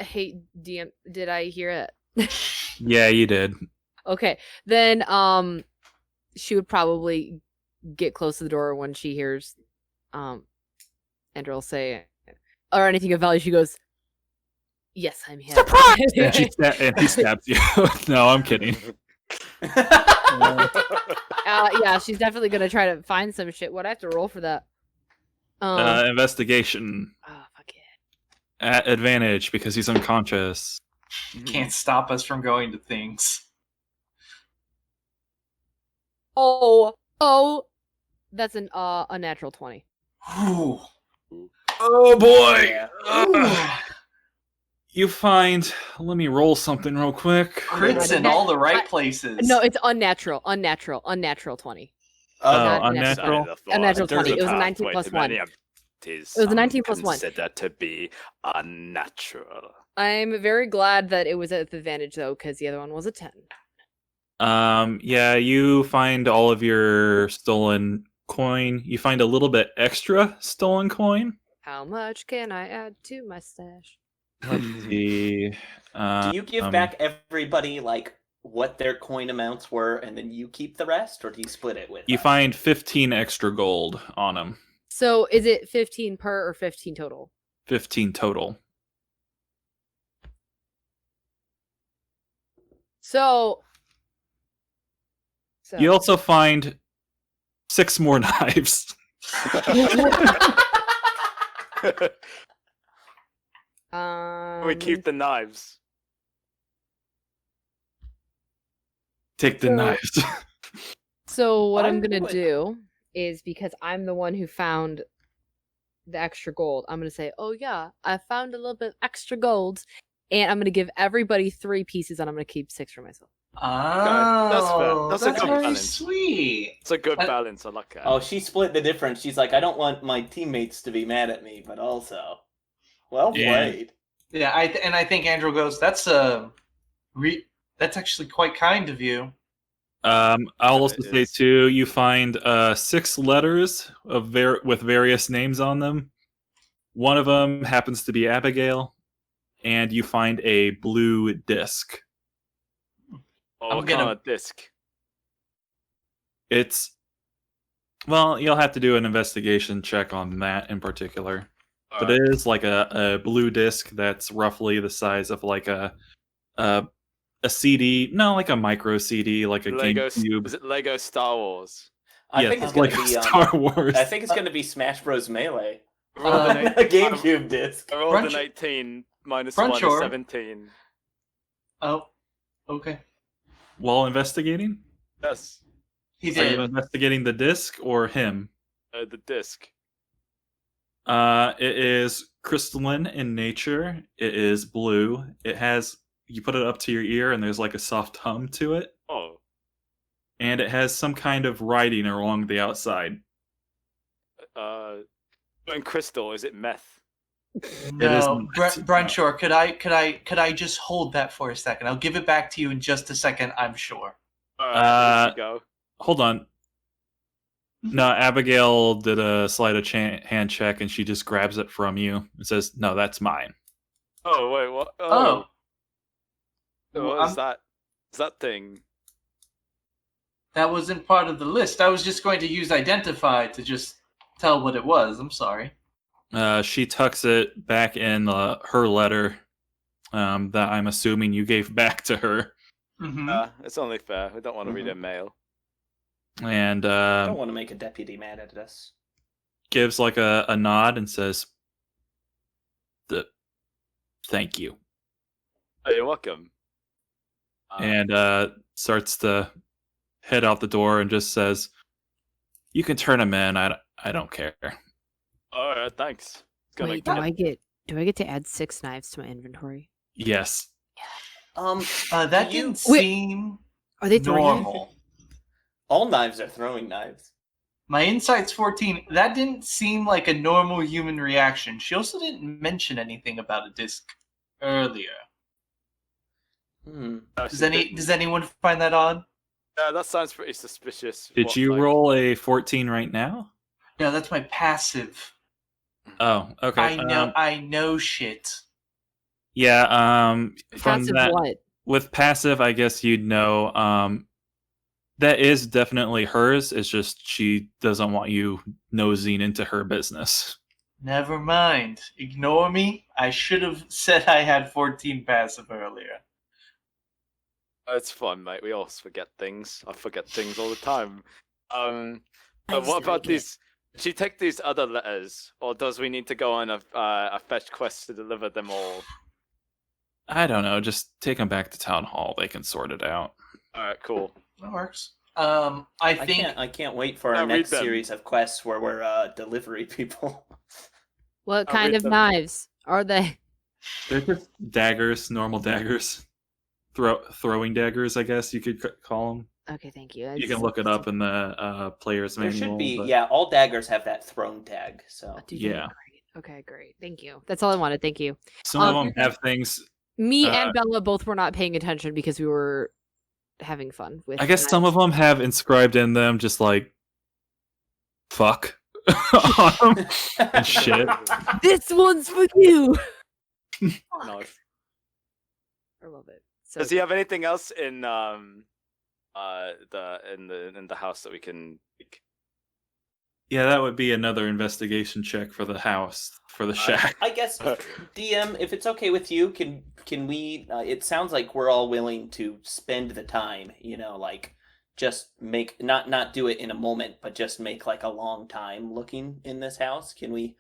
Hey, DM, did I hear it? Yeah, you did. Okay, then she would probably get close to the door when she hears Androl say or anything of value. She goes, "Yes, I'm here." And he stabs you. No, I'm kidding. Yeah, she's definitely gonna try to find some shit. What I have to roll for that? Investigation Oh fuck it. at advantage because he's unconscious. Can't stop us from going to things. Oh, that's an unnatural 20. Ooh. Oh boy! Yeah. Ooh. You find. Let me roll something real quick. Crits in all the right places. No, it's unnatural 20. Oh, not unnatural. Unnatural dirty 20. It was a 19 plus 1. It was a 19 plus 1. Considered to be unnatural. I'm very glad that it was at advantage though, because the other one was a 10. Yeah, you find all of your stolen coin. You find a little bit extra stolen coin. How much can I add to my stash? Let's see. Do you give back everybody like what their coin amounts were, and then you keep the rest, or do you split it with? You us? find 15 extra gold on them. So is it 15 per or 15 total? 15 total. So You also find 6 more knives. We keep the knives. Take the knives. So what I'm I gonna would- do is, because I'm the one who found the extra gold, I'm gonna say, "Oh yeah, I found a little bit extra gold," and I'm gonna give everybody 3 pieces, and I'm gonna keep 6 for myself. Oh, That's a good very balance. sweet. It's a good balance. I like that. Oh, she split the difference. She's like, I don't want my teammates to be mad at me, but also, well Yeah. played. Yeah, I think Andrew goes. That's that's actually quite kind of you. I'll also It say is. too, you find 6 letters with various names on them. One of them happens to be Abigail, and you find a blue disc. Oh, I'm what gonna- kind of disc? It's you'll have to do an investigation check on that in particular. But it is like a blue disc that's roughly the size of like a CD, no, like a micro CD, like a Lego. GameCube. Is it Lego Star Wars? I Yeah, think it's it's gonna like be. Star Wars. I think it's gonna be Smash Bros. Melee. I rolled an A GameCube disc. I rolled an Brunch- 18 minus Brunch 1 is or- 17. Oh, okay. While investigating, Yes, He are you did. investigating the disc or him? the disc. It is crystalline in nature. It is blue. It has, you put it up to your ear and there's like a soft hum to it. Oh, And it has some kind of writing along the outside. and crystal. Is it meth? No, is- Brunshore, could I just hold that for a second? I'll give it back to you in just a second. I'm sure. There you go. Hold on. No, Abigail did a sleight of hand check and she just grabs it from you and says, "No, that's mine." Oh wait, what? Oh, What is that? Is that thing? that wasn't part of the list. I was just going to use identify to just tell what it was. I'm sorry. She tucks it back in her letter that I'm assuming you gave back to her. Mm-hmm. It's only fair. We don't want to read her mail. And I don't want to make a deputy mad at us. gives like a nod and says, "Thank you," Oh, you're welcome. and starts to head out the door and just says, "You can turn him in. I don't care." All right, thanks. Gonna Wait, get- do I get to add 6 knives to my inventory? Yes. That you- didn't Wait. seem Are they throwing knives? normal. All knives are throwing knives. My insight's 14. That didn't seem like a normal human reaction. She also didn't mention anything about a disc earlier. Hmm. Does anyone find that odd? Yeah, that sounds pretty suspicious. Did What, you like- roll a 14 right now? No, that's my passive. Oh, okay. I know shit. Yeah. From Passive that, what? with passive, I guess you'd know. That is definitely hers. It's just she doesn't want you nosing into her business. Never mind. Ignore me. I should have said I had 14 passive earlier. It's fun, mate. We all forget things. I forget things all the time. I'm What about sorry. these? Does she take these other letters, or does we need to go on a fetch quest to deliver them all? I don't know. Just take them back to town hall. They can sort it out. All right, cool. That works. I think I can't wait for I'll our read next them. series of quests where we're delivery people. What I'll kind read of them. knives are they? They're just daggers, normal daggers. Throwing daggers, I guess you could call them. Okay, thank you. You can look it up in the player's There manual. should be, but- yeah, all daggers have that thrown tag. So Yeah. Great. Okay, great. Thank you. That's all I wanted. Thank you. Some of Um, them have things. Me Uh, and Bella both were not paying attention because we were having fun with. I guess some of them have inscribed in them just like "fuck" on them and shit. This one's for you. Nice. I love it. So Does he have anything else in the house that we can? Yeah, that would be another investigation check for the house, for the shack. I guess DM, if it's okay with you, can we? It sounds like we're all willing to spend the time. Like just make not do it in a moment, but just make like a long time looking in this house. Can we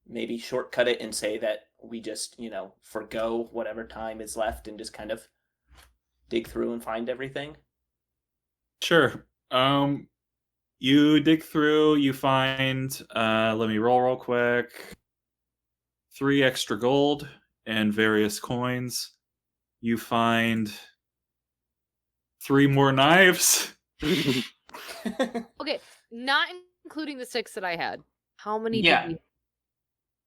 maybe shortcut it and say that we just forgo whatever time is left and just kind of dig through and find everything? Sure. You dig through, you find, let me roll real quick, 3 extra gold and various coins. You find 3 more knives. okay, not including the 6 that I had. How many? Yeah. Did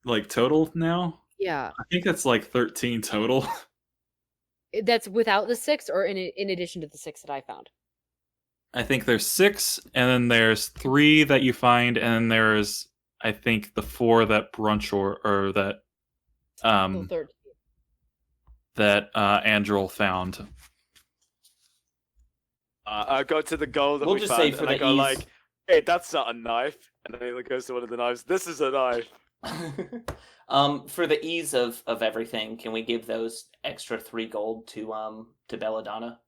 Like total now? yeah. I think it's like 13 total. That's without the 6, or in addition to the 6 that I found. I think there's 6, and then there's 3 that you find, and then there's, I think, the 4 that Brunch or that So 13. that Androl found. I go to the gold that We'll we just found, say for and I the go ease- like, "Hey, that's not a knife." And then he goes to one of the knives. This is a knife. For the ease of everything, can we give those extra 3 gold to Belladonna?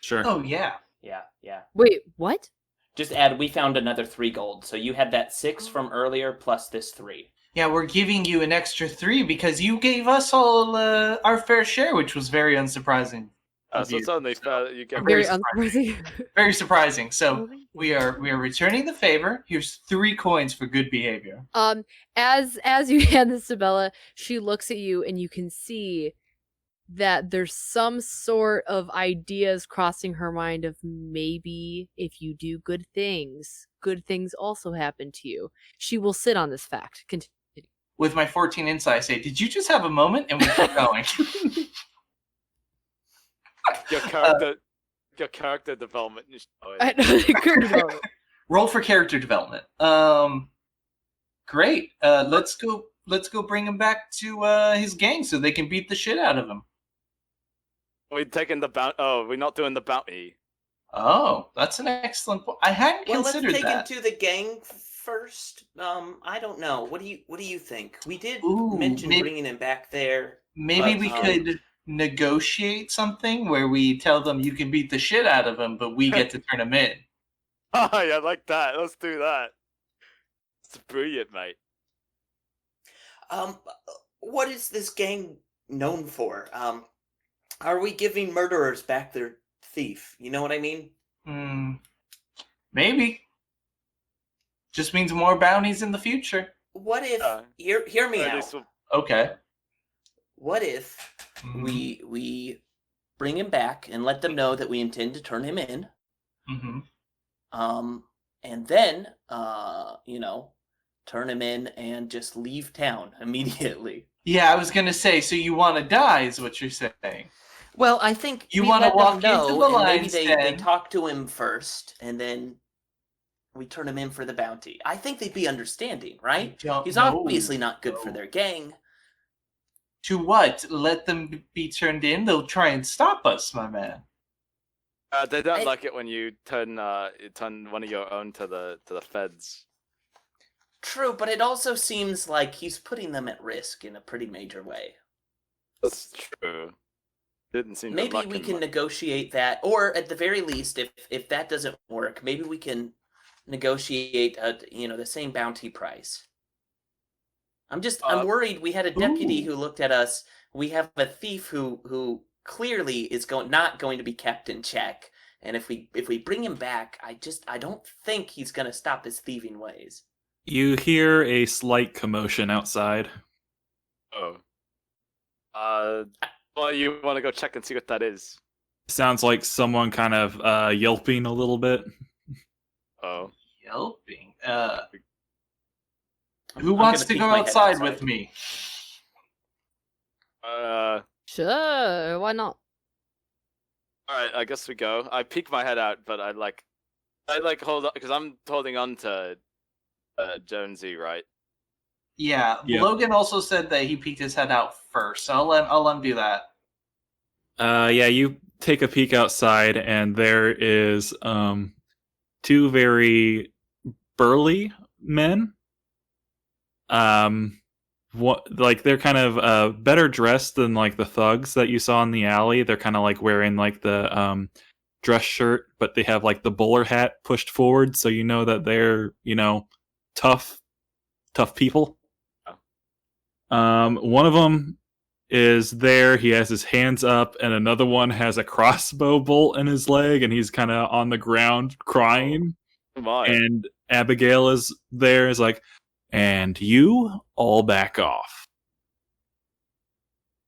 Sure. Oh yeah. Yeah. Wait, what? Just add, we found another 3 gold. So you had that 6 from earlier plus this 3. Yeah, we're giving you an extra 3 because you gave us all our fair share, which was very unsurprising. of So it's you. only fair that you get. Very Very unsurprising. Very surprising. So Oh, thank you. we are returning the favor. Here's 3 coins for good behavior. As you hand this to Bella, she looks at you and you can see that there's some sort of ideas crossing her mind of maybe if you do good things also happen to you. She will sit on this fact. Continue. With my 14 insight, I say, "Did you just have a moment?" And we keep going. Your character development is showing. I know, the current moment. Roll for character development. Great. Let's go bring him back to his gang so they can beat the shit out of him. We're taking the bounty. Oh, we're not doing the bounty. Oh, that's an excellent point. I hadn't Well, let's considered take that. him to the gang first. I don't know. What do you think? We did Ooh, mention maybe- bringing him back there. Maybe but, we could negotiate something where we tell them you can beat the shit out of him, but we get to turn him in. Oh, yeah, I like that. Let's do that. It's brilliant, mate. What is this gang known for? Are we giving murderers back their thief? You know what I mean? Maybe. Just means more bounties in the future. What if hear me At out? least we'll- Okay. What if we bring him back and let them know that we intend to turn him in? Mm-hmm. And then turn him in and just leave town immediately. Yeah, I was gonna say. So you want to die? Is what you're saying? Well, I think You we wanna let them walk into know, the and maybe lion's they den. talk to him first, and then we turn him in for the bounty. I think they'd be understanding, right? He's obviously not good for their gang. To what? Let them be turned in? They'll try and stop us, my man. They don't I- like it when you turn one of your own to the feds. True, but it also seems like he's putting them at risk in a pretty major way. That's true. Didn't seem to Maybe like we him can much. negotiate that, or at the very least, if that doesn't work, maybe we can negotiate the same bounty price. I'm worried. We had a deputy who looked at us. We have a thief who clearly is not going to be kept in check. And if we bring him back, I don't think he's going to stop his thieving ways. You hear a slight commotion outside. Oh. Well, you want to go check and see what that is? Sounds like someone kind of yelping a little bit. Oh. Yelping. I'm Who wants gonna to peek go my head outside with me? Sure, why not? All right. I guess we go. I peek my head out, but I hold on because I'm holding on to Jonesy, right? Yeah, Yep. Logan also said that he peeked his head out first, so I'll let him do that. Yeah, you take a peek outside, and there is two very burly men. Like they're kind of better dressed than like the thugs that you saw in the alley. They're kind of like wearing like the dress shirt, but they have like the bowler hat pushed forward, so you know that they're tough people. One of them is there. He has his hands up, and another one has a crossbow bolt in his leg, and he's kind of on the ground crying. Come on. And Abigail is there, is like, and you all back off.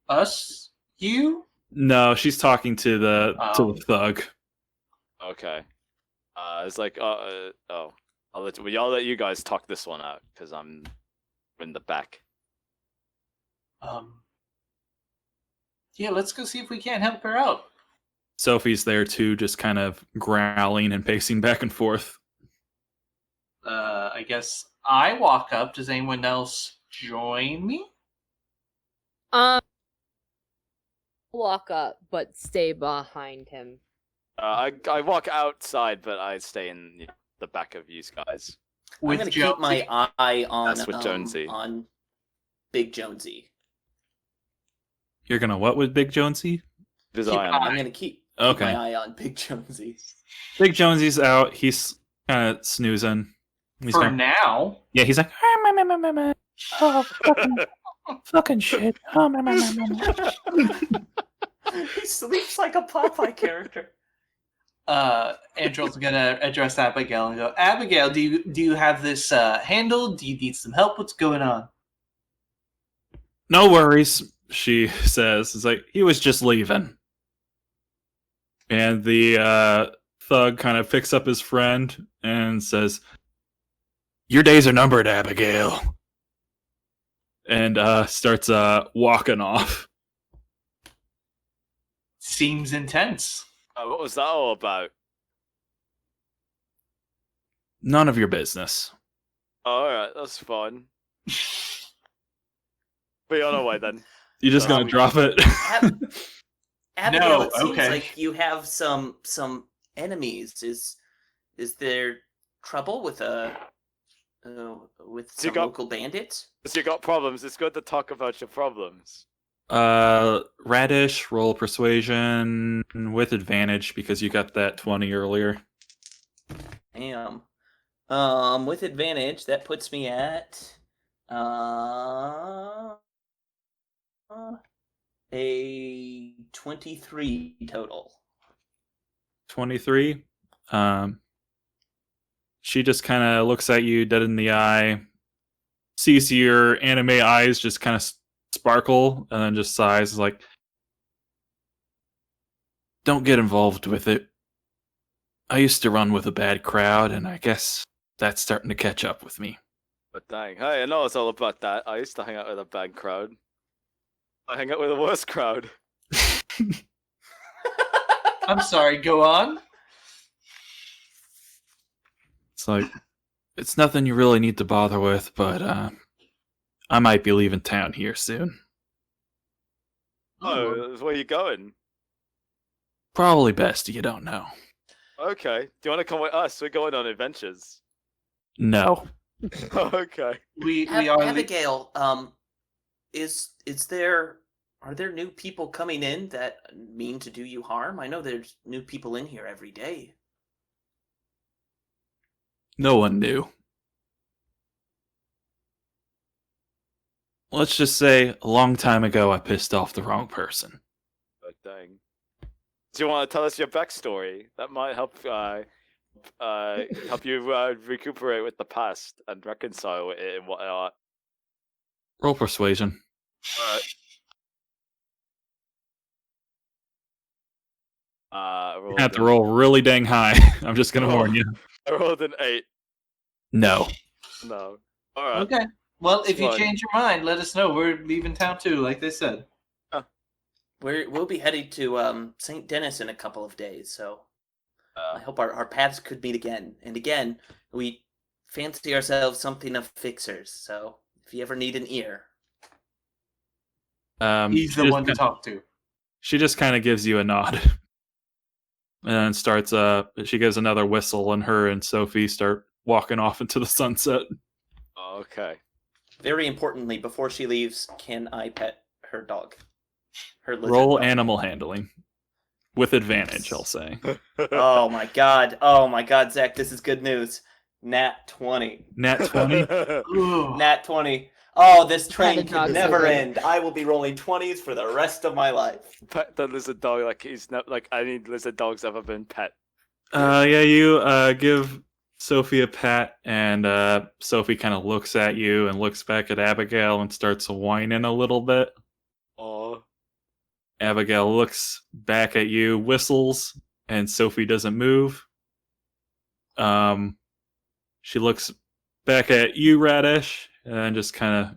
Us? You? No, she's talking to the thug. Okay. It's like, I'll let you guys talk this one out because I'm in the back. Yeah, let's go see if we can't help her out. Sophie's there too, just kind of growling and pacing back and forth. I guess I walk up. Does anyone else join me? Walk up, but stay behind him. I walk outside, but I stay in the back of you guys. I'm going to keep my eye on That's with Jonesy. on Big Jonesy. You're gonna what with Big Jonesy? I'm going to keep my eye on Big Jonesy. Big Jonesy's out. He's kind of snoozing. He's For now. Yeah, he's like, Oh, fucking shit. Oh, He sleeps like a Popeye character. Androl's gonna address Abigail and go, Abigail, do you have this handled? Do you need some help? What's going on? no worries, she says. It's like, he was just leaving. And the thug kind of picks up his friend and says, your days are numbered, Abigail. And starts walking off. Seems intense. What was that all about? None of your business. Alright, that's fine. Be on our way then. You just gonna drop it? Abigail, No, it seems okay. like you have some enemies. Is there trouble with local bandits? If you got problems, it's good to talk about your problems. Radish, roll persuasion with advantage because you got that 20 earlier. Damn. With advantage, that puts me at a 23 total. 23. She just kind of looks at you dead in the eye, sees your anime eyes just kind of sparkle, and then just sighs like, don't get involved with it. I used to run with a bad crowd, and I guess that's starting to catch up with me. But dang, hey, I know it's all about that. I used to hang out with a bad crowd. I hang out with a worse crowd. I'm sorry, go on. It's like, it's nothing you really need to bother with, but I might be leaving town here soon. Oh, where are you going? Probably best you don't know. Okay. Do you want to come with us? We're going on adventures. No. Okay. We are. Abigail, are there new people coming in that mean to do you harm? I know there's new people in here every day. No one knew. Let's just say a long time ago I pissed off the wrong person. Oh, dang. Do you want to tell us your backstory? That might help help you recuperate with the past and reconcile with it and whatnot. Roll persuasion. You have to roll really dang high. I'm just gonna warn you. I rolled an 8. No. No. All right. Okay. Well, if you Fine. change your mind, let us know. We're leaving town too, like they said. We'll be heading to St. Denis in a couple of days, so I hope our paths could meet again. And again, we fancy ourselves something of fixers, so if you ever need an ear. He's the one to talk to. She just kind of gives you a nod. And then starts, she gives another whistle, and her and Sophie start walking off into the sunset. Okay. Very importantly, before she leaves, can I pet her dog? Her lizard Roll dog. animal handling. With advantage, I'll say. Oh my god, Zach, this is good news. Nat 20. Nat 20? Ooh. Nat 20. Oh, this train the can dog's never so good. end. I will be rolling 20s for the rest of my life. Pet the lizard dog like he's not like any lizard dog's ever been pet. Yeah, you give Sophie a pat, and Sophie kind of looks at you and looks back at Abigail and starts whining a little bit. Oh. Abigail looks back at you, whistles, and Sophie doesn't move. She looks back at you, Radish, and just kind of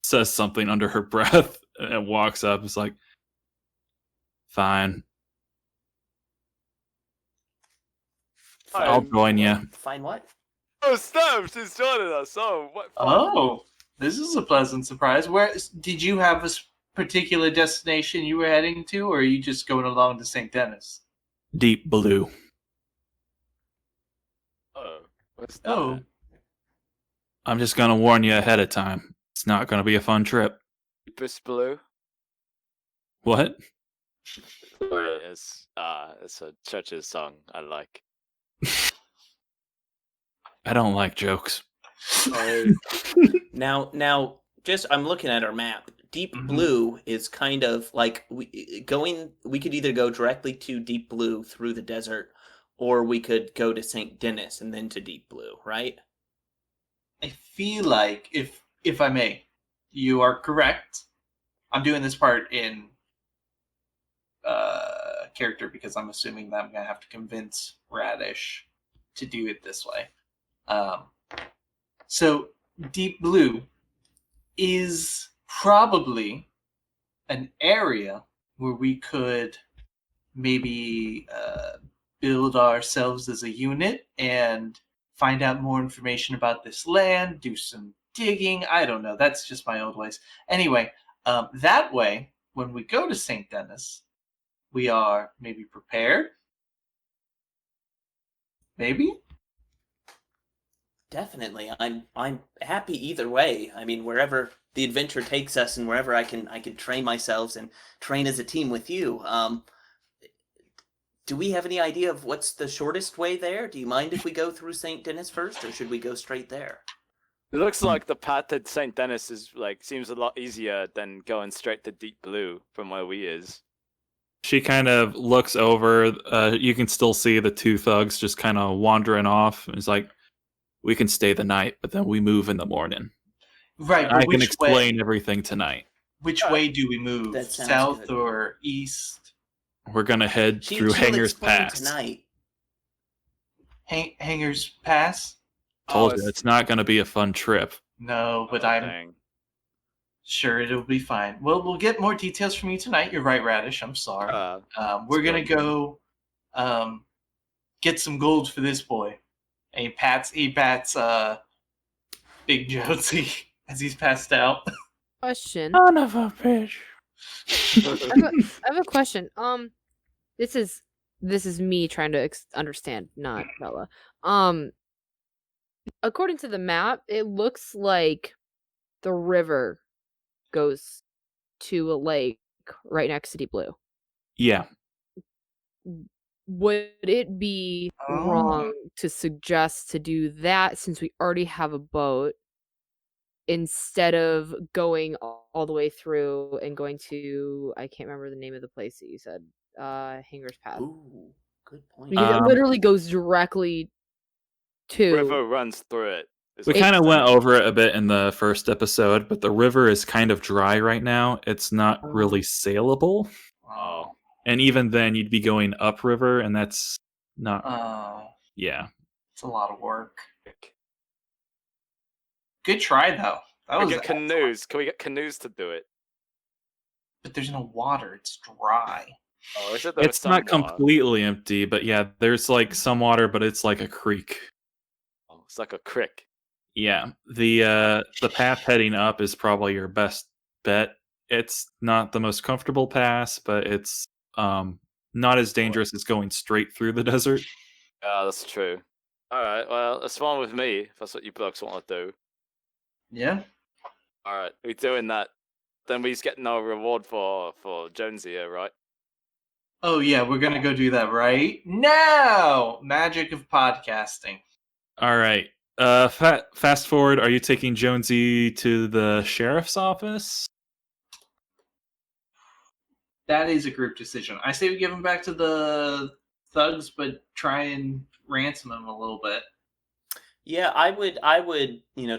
says something under her breath and walks up. It's like, fine. I'll join you. Fine what? Oh, snap! She's joining us. Oh, what? Oh, this is a pleasant surprise. Where did you have a particular destination you were heading to, or are you just going along to St. Denis? Deep Blue. Oh, what's that? Oh, I'm just gonna warn you ahead of time. It's not gonna be a fun trip. Deepest Blue. What? It's a church's song I like. I don't like jokes. Now, just I'm looking at our map. Deep Mhm. Blue is kind of like we could either go directly to Deep Blue through the desert, or we could go to St. Denis and then to Deep Blue, right? I feel like if I may, you are correct. I'm doing this part in character because I'm assuming that I'm gonna have to convince Radish to do it this way. So Deep Blue is probably an area where we could maybe build ourselves as a unit and find out more information about this land, do some digging. I don't know. That's just my old ways. Anyway, that way, when we go to St. Denis, we are maybe prepared. Maybe? Definitely. I'm happy either way. I mean, wherever the adventure takes us and wherever I can train myself and train as a team with you. Do we have any idea of what's the shortest way there? Do you mind if we go through St. Denis first, or should we go straight there? It looks like the path to St. Denis is seems a lot easier than going straight to Deep Blue from where we is. She kind of looks over. You can still see the two thugs just kind of wandering off. It's like, we can stay the night, but then we move in the morning. Right, but I can which explain way? everything tonight. Which way do we move? That sounds South good. or east? We're gonna head through She'll Hanger's explain Pass. tonight. Hanger's Pass? Told Oh, you, it's not gonna be a fun trip. No, but oh, I'm dang. sure it'll be fine. Well, we'll get more details from you tonight. You're right, Radish. I'm sorry. We're gonna go get some gold for this boy. And he pats Big Jonesy as he's passed out. Question. Son of a bitch. I have a question. this is me trying to understand, not Bella. According to the map, it looks like the river goes to a lake right next to Deep Blue. Yeah. Would it be wrong to suggest to do that since we already have a boat instead of going all the way through and going to, I can't remember the name of the place that you said, Hanger's Path. Ooh, good point. Because it literally goes directly to... River runs through it. We kind of went over it a bit in the first episode, but the river is kind of dry right now. It's not really saleable. Oh. And even then, you'd be going upriver, and that's not... Yeah. It's a lot of work. Good try, though. That we was get canoes. Can we get canoes to do it? But there's no water. It's dry. Oh, is it? There was It's not some water? completely empty, but yeah, there's like some water, but it's like a creek. Oh, it's like a crick. Yeah, the path heading up is probably your best bet. It's not the most comfortable pass, but it's not as dangerous as going straight through the desert. Yeah, that's true. All right, well, that's fine with me. If that's what you blokes want to do. Yeah. All right, we're doing that. Then we just get no reward for Jonesy here, right? Oh, yeah, we're going to go do that right now. Magic of podcasting. All right. Fast forward. Are you taking Jonesy to the sheriff's office? That is a group decision. I say we give him back to the thugs, but try and ransom him a little bit. Yeah, I would,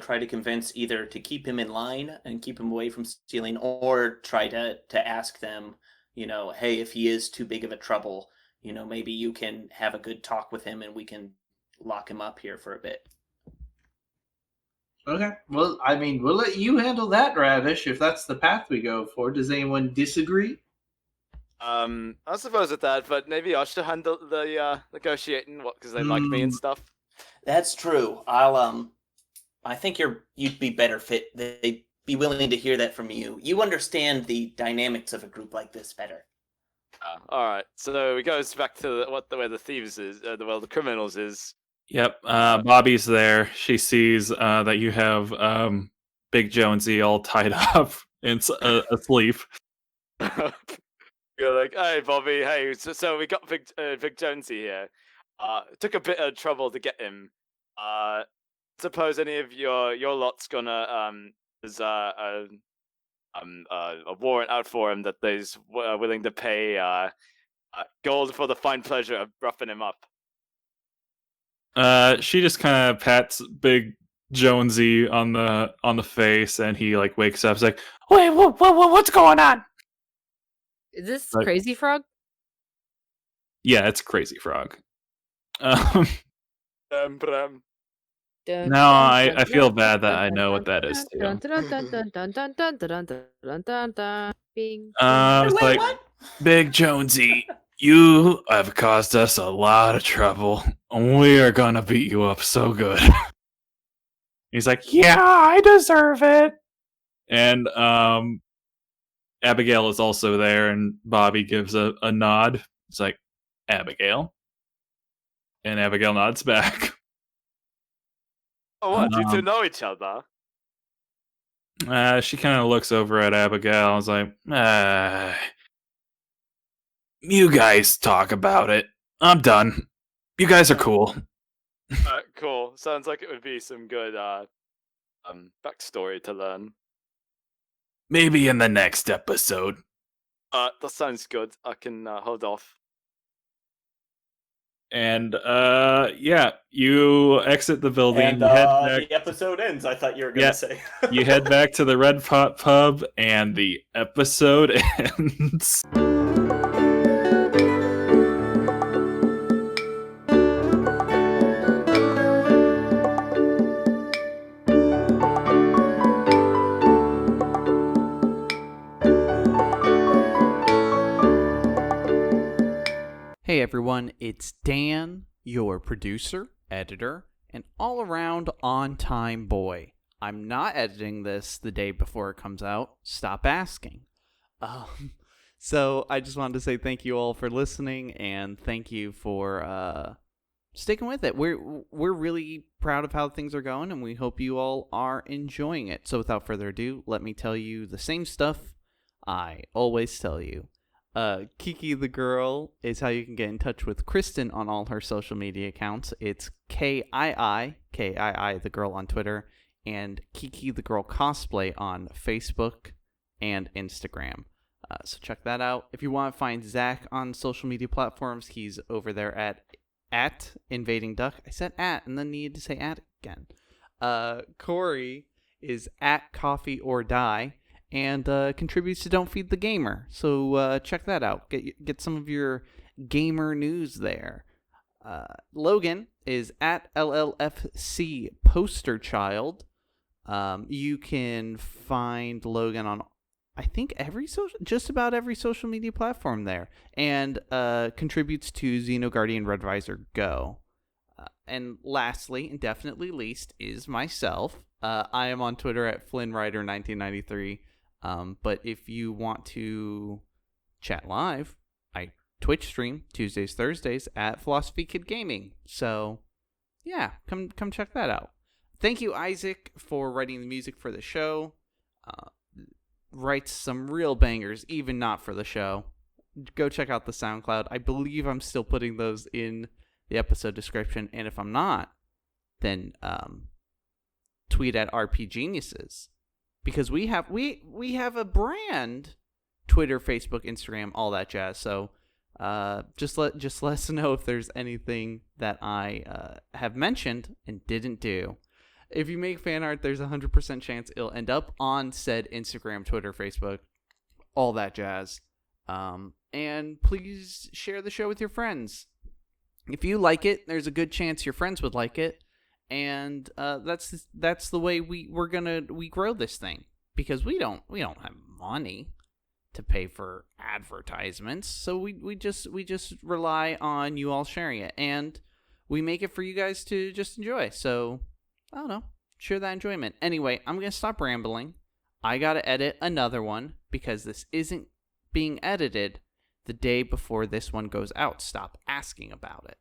try to convince either to keep him in line and keep him away from stealing, or try to ask them, hey, if he is too big of a trouble, maybe you can have a good talk with him and we can lock him up here for a bit. Okay. Well, I mean, we'll let you handle that, Ravish, if that's the path we go for. Does anyone disagree? I suppose with that, but maybe I should handle the negotiating, because they like me and stuff. That's true. I think you'd be better fit. They'd be willing to hear that from you. You understand the dynamics of a group like this better. All right. So it goes back to where the thieves is, the criminals is. Yep. Bobby's there. She sees that you have Big Jonesy all tied up and asleep. You're like, hey, Bobby. Hey, so we got Big Jonesy here. Took a bit of trouble to get him. Suppose any of your lot's gonna there's a warrant out for him that they's willing to pay gold for the fine pleasure of roughing him up. She just kind of pats Big Jonesy on the face, and he like wakes up. He's like, Wait, what's going on? Is this Like- Crazy Frog? "Yeah, it's Crazy Frog." Now I feel bad that I know what that is too. It's Wait, like, what? Big Jonesy, you have caused us a lot of trouble. We are gonna beat you up so good. He's like, Yeah, I deserve it. and Abigail is also there, and Bobby gives a nod. It's like, Abigail, and Abigail nods back. Oh, what? You two know each other? She kind of looks over at Abigail. I was like, you guys talk about it. I'm done. You guys are cool. Cool. Sounds like it would be some good backstory to learn. Maybe in the next episode. That sounds good. I can hold off. And yeah, you exit the building. And you head back. the episode ends, I thought you were going to say. You head back to the Red Pot Pub, and the episode ends. Hey everyone, it's Dan, your producer, editor, and all-around on-time boy. I'm not editing this the day before it comes out. Stop asking. So I just wanted to say thank you all for listening, and thank you for sticking with it. We're really proud of how things are going, and we hope you all are enjoying it. So without further ado, let me tell you the same stuff I always tell you. Kiki the Girl is how you can get in touch with Kristen on all her social media accounts. It's Kii the Girl on Twitter, and Kiki the Girl Cosplay on Facebook and Instagram. So check that out. If you want to find Zach on social media platforms, he's over there at Invading Duck. I said at and then needed to say at again. Corey is at Coffee or Die and contributes to Don't Feed the Gamer. So check that out. Get some of your gamer news there. Logan is at LLFC Poster Child. You can find Logan on, I think, just about every social media platform there, and contributes to Xenoguardian Red Visor Go. And lastly, and definitely least, is myself. I am on Twitter at FlynnRider1993. But if you want to chat live, I Twitch stream Tuesdays, Thursdays at Philosophy Kid Gaming. So, yeah, come check that out. Thank you, Isaac, for writing the music for the show. Writes some real bangers, even not for the show. Go check out the SoundCloud. I believe I'm still putting those in the episode description, and if I'm not, then tweet at RPGeniuses, because we have a brand, Twitter, Facebook, Instagram, all that jazz. So just let us know if there's anything that I have mentioned and didn't do. If you make fan art, there's a 100% chance it'll end up on said Instagram, Twitter, Facebook, all that jazz. And please share the show with your friends. If you like it, there's a good chance your friends would like it. And that's the way we grow this thing, because we don't have money to pay for advertisements. So we just rely on you all sharing it, and we make it for you guys to just enjoy. So I don't know, share that enjoyment. Anyway, I'm going to stop rambling. I got to edit another one because this isn't being edited the day before this one goes out. Stop asking about it.